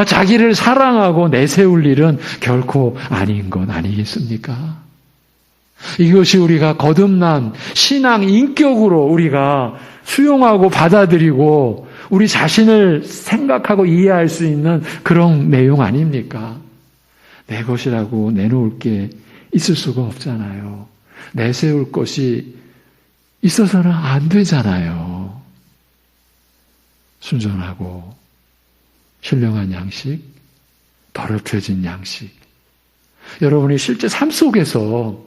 자기를 사랑하고 내세울 일은 결코 아닌 것 아니겠습니까? 이것이 우리가 거듭난 신앙 인격으로 우리가 수용하고 받아들이고 우리 자신을 생각하고 이해할 수 있는 그런 내용 아닙니까? 내 것이라고 내놓을 게 있을 수가 없잖아요. 내세울 것이 있어서는 안 되잖아요. 순전하고 신령한 양식, 더럽혀진 양식. 여러분이 실제 삶 속에서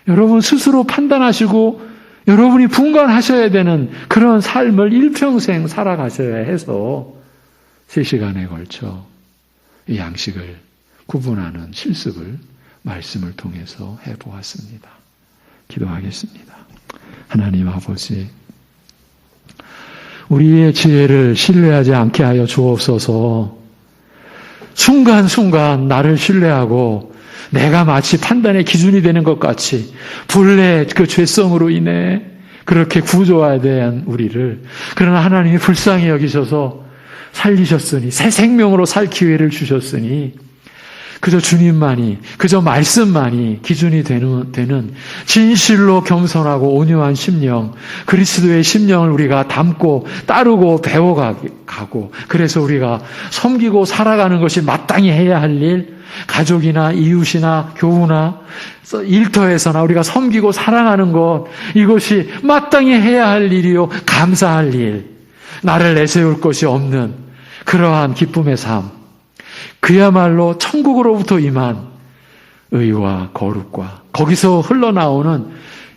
여러분 스스로 판단하시고 여러분이 분간하셔야 되는 그런 삶을 일평생 살아가셔야 해서 3시간에 걸쳐 이 양식을 구분하는 실습을 말씀을 통해서 해보았습니다. 기도하겠습니다. 하나님 아버지, 우리의 지혜를 신뢰하지 않게 하여 주옵소서. 순간순간 나를 신뢰하고 내가 마치 판단의 기준이 되는 것 같이 본래 그 죄성으로 인해 그렇게 구조화에 대한 우리를, 그러나 하나님이 불쌍히 여기셔서 살리셨으니, 새 생명으로 살 기회를 주셨으니 그저 주님만이, 그저 말씀만이 기준이 되는 진실로 겸손하고 온유한 심령, 그리스도의 심령을 우리가 담고 따르고 배워가고, 그래서 우리가 섬기고 살아가는 것이 마땅히 해야 할 일, 가족이나 이웃이나 교우나 일터에서나 우리가 섬기고 사랑하는 것, 이것이 마땅히 해야 할 일이요, 감사할 일, 나를 내세울 것이 없는 그러한 기쁨의 삶, 그야말로 천국으로부터 임한 의와 거룩과 거기서 흘러나오는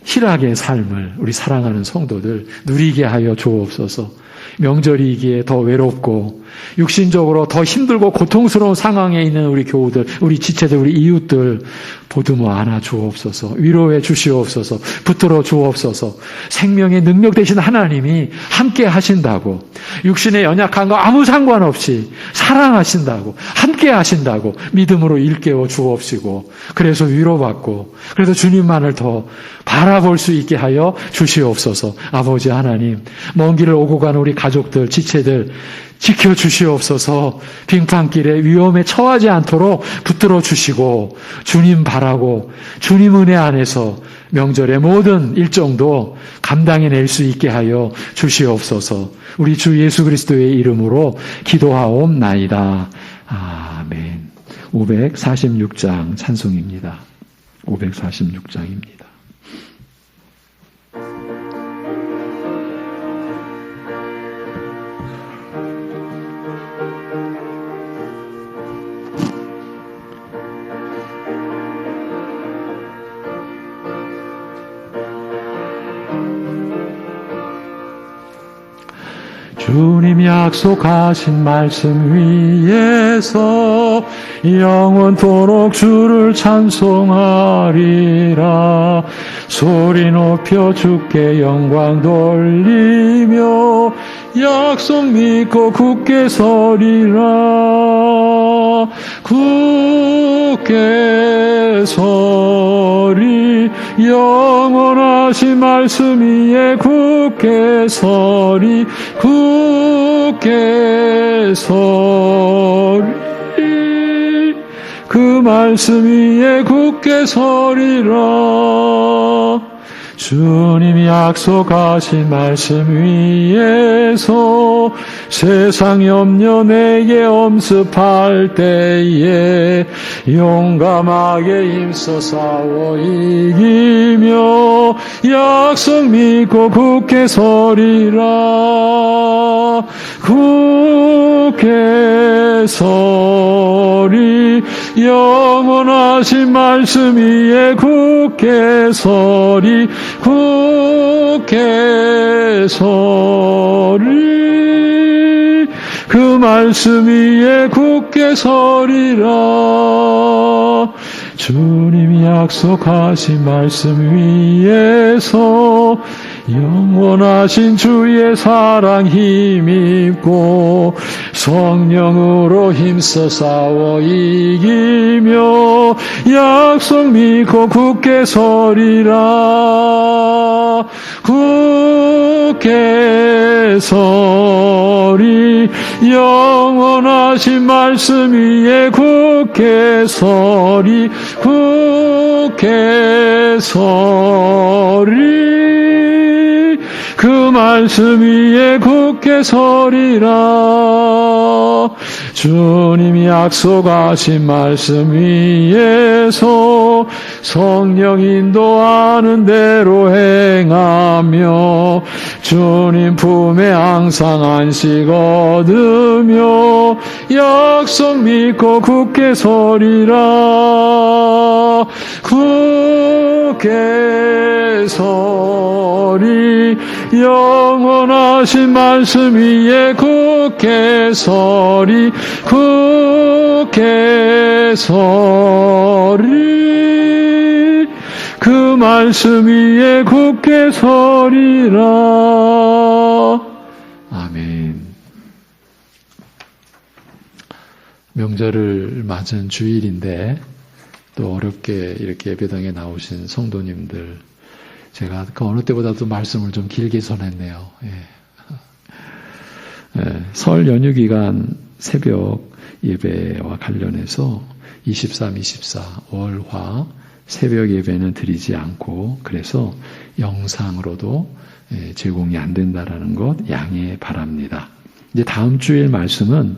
희락의 삶을 우리 사랑하는 성도들 누리게 하여 주옵소서. 명절이기에 더 외롭고 육신적으로 더 힘들고 고통스러운 상황에 있는 우리 교우들, 우리 지체들, 우리 이웃들 보듬어 안아 주옵소서. 위로해 주시옵소서. 붙들어 주옵소서. 생명의 능력 되신 하나님이 함께 하신다고, 육신의 연약한 거 아무 상관없이 사랑하신다고, 함께 하신다고 믿음으로 일깨워 주옵시고, 그래서 위로받고, 그래서 주님만을 더 바라볼 수 있게 하여 주시옵소서. 아버지 하나님, 먼 길을 오고 가는 우리 가족들, 지체들 지켜주시옵소서. 빙판길에 위험에 처하지 않도록 붙들어 주시고, 주님 바라고 주님 은혜 안에서 명절의 모든 일정도 감당해낼 수 있게 하여 주시옵소서. 우리 주 예수 그리스도의 이름으로 기도하옵나이다. 아멘. 546장 찬송입니다. 546장입니다. 주님이 약속하신 말씀 위에서 영원토록 주를 찬송하리라. 소리 높여 주께 영광 돌리며 약속 믿고 굳게 서리라. 굳게 서리 영원하신 말씀 위에 굳게 서리. 굳게 서리 그 말씀 위에 굳게 서리라. 주님이 약속하신 말씀 위에서 세상 염려 내게 엄습할 때에 용감하게 힘써 싸워 이기며 약속 믿고 굳게 서리라. 굳게 서리 영원하신 말씀 위에 굳게 서리. 굳게 서리 그 말씀 위에 굳게 서리라. 주님이 약속하신 말씀 위에서 영원하신 주의 사랑 힘입고 성령으로 힘써 싸워 이기며 약속 믿고 굳게 서리라. 굳게 서리 영원하신 말씀 위에 굳게 서리. 굳게 서리 그 말씀 위에 굳게 서리라. 주님이 약속하신 말씀 위에서 성령 인도하는 대로 행하며 주님 품에 항상 안식 얻으며 약속 믿고 굳게 서리라. 굳게 서리 영원하신 말씀 위에 굳게 서리. 굳게 서리 그 말씀 위에 굳게 서리라. 아멘. 명절을 맞은 주일인데 또 어렵게 이렇게 예배당에 나오신 성도님들, 제가 그 어느 때보다도 말씀을 좀 길게 전했네요. 설 연휴 기간 새벽 예배와 관련해서 23, 24 월화 새벽 예배는 드리지 않고, 그래서 영상으로도 제공이 안 된다라는 것 양해 바랍니다. 이제 다음 주일 말씀은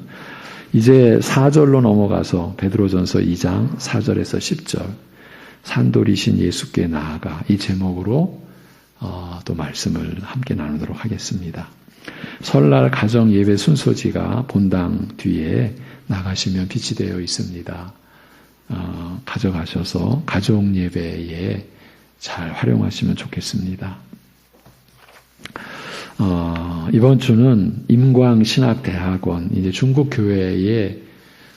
이제 4절로 넘어가서 베드로전서 2장 4절에서 10절 산돌이신 예수께 나아가, 이 제목으로 또 말씀을 함께 나누도록 하겠습니다. 설날 가정 예배 순서지가 본당 뒤에 나가시면 비치되어 있습니다. 가져가셔서 가족 예배에 잘 활용하시면 좋겠습니다. 이번 주는 임광신학대학원, 이제 중국 교회의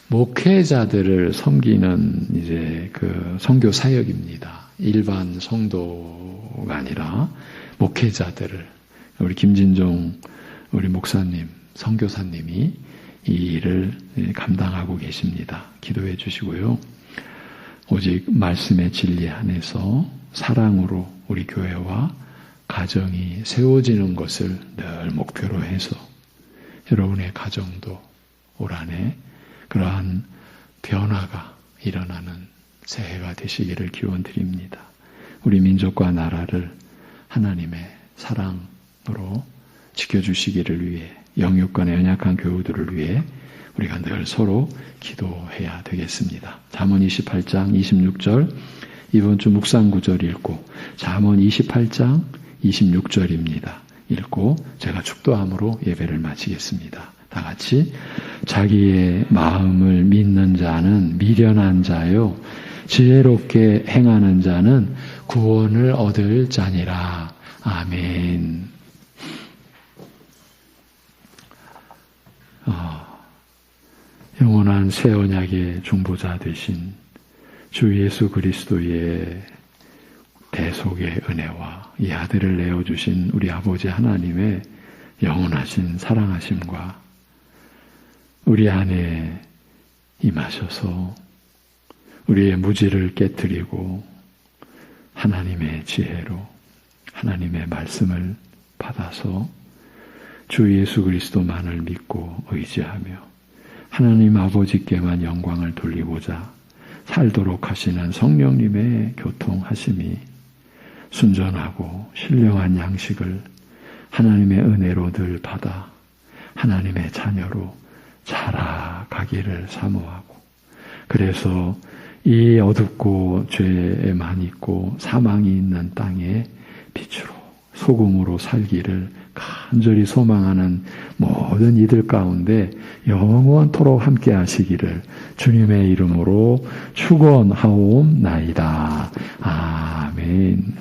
목회자들을 섬기는 이제 그 선교 사역입니다. 일반 성도가 아니라 목회자들을, 우리 김진종 우리 목사님, 선교사님이 이 일을 감당하고 계십니다. 기도해 주시고요. 오직 말씀의 진리 안에서 사랑으로 우리 교회와 가정이 세워지는 것을 늘 목표로 해서 여러분의 가정도 올 한해 그러한 변화가 일어나는 새해가 되시기를 기원드립니다. 우리 민족과 나라를 하나님의 사랑으로 지켜주시기를 위해, 영육간의 연약한 교우들을 위해 우리가 늘 서로 기도해야 되겠습니다. 잠언 28장 26절, 이번 주 묵상 구절 읽고 잠언 28장 26절입니다. 읽고 제가 축도함으로 예배를 마치겠습니다. 다 같이, 자기의 마음을 믿는 자는 미련한 자요, 지혜롭게 행하는 자는 구원을 얻을 자니라. 아멘. 영원한 새 언약의 중보자 되신 주 예수 그리스도의 대속의 은혜와 이 아들을 내어주신 우리 아버지 하나님의 영원하신 사랑하심과 우리 안에 임하셔서 우리의 무지를 깨뜨리고 하나님의 지혜로 하나님의 말씀을 받아서 주 예수 그리스도만을 믿고 의지하며 하나님 아버지께만 영광을 돌리고자 살도록 하시는 성령님의 교통하심이 순전하고 신령한 양식을 하나님의 은혜로 늘 받아 하나님의 자녀로 자라가기를 사모하고, 그래서 이 어둡고 죄에만 있고 사망이 있는 땅에 빛으로 소금으로 살기를 간절히 소망하는 모든 이들 가운데 영원토록 함께 하시기를 주님의 이름으로 축원하옵나이다. 아멘.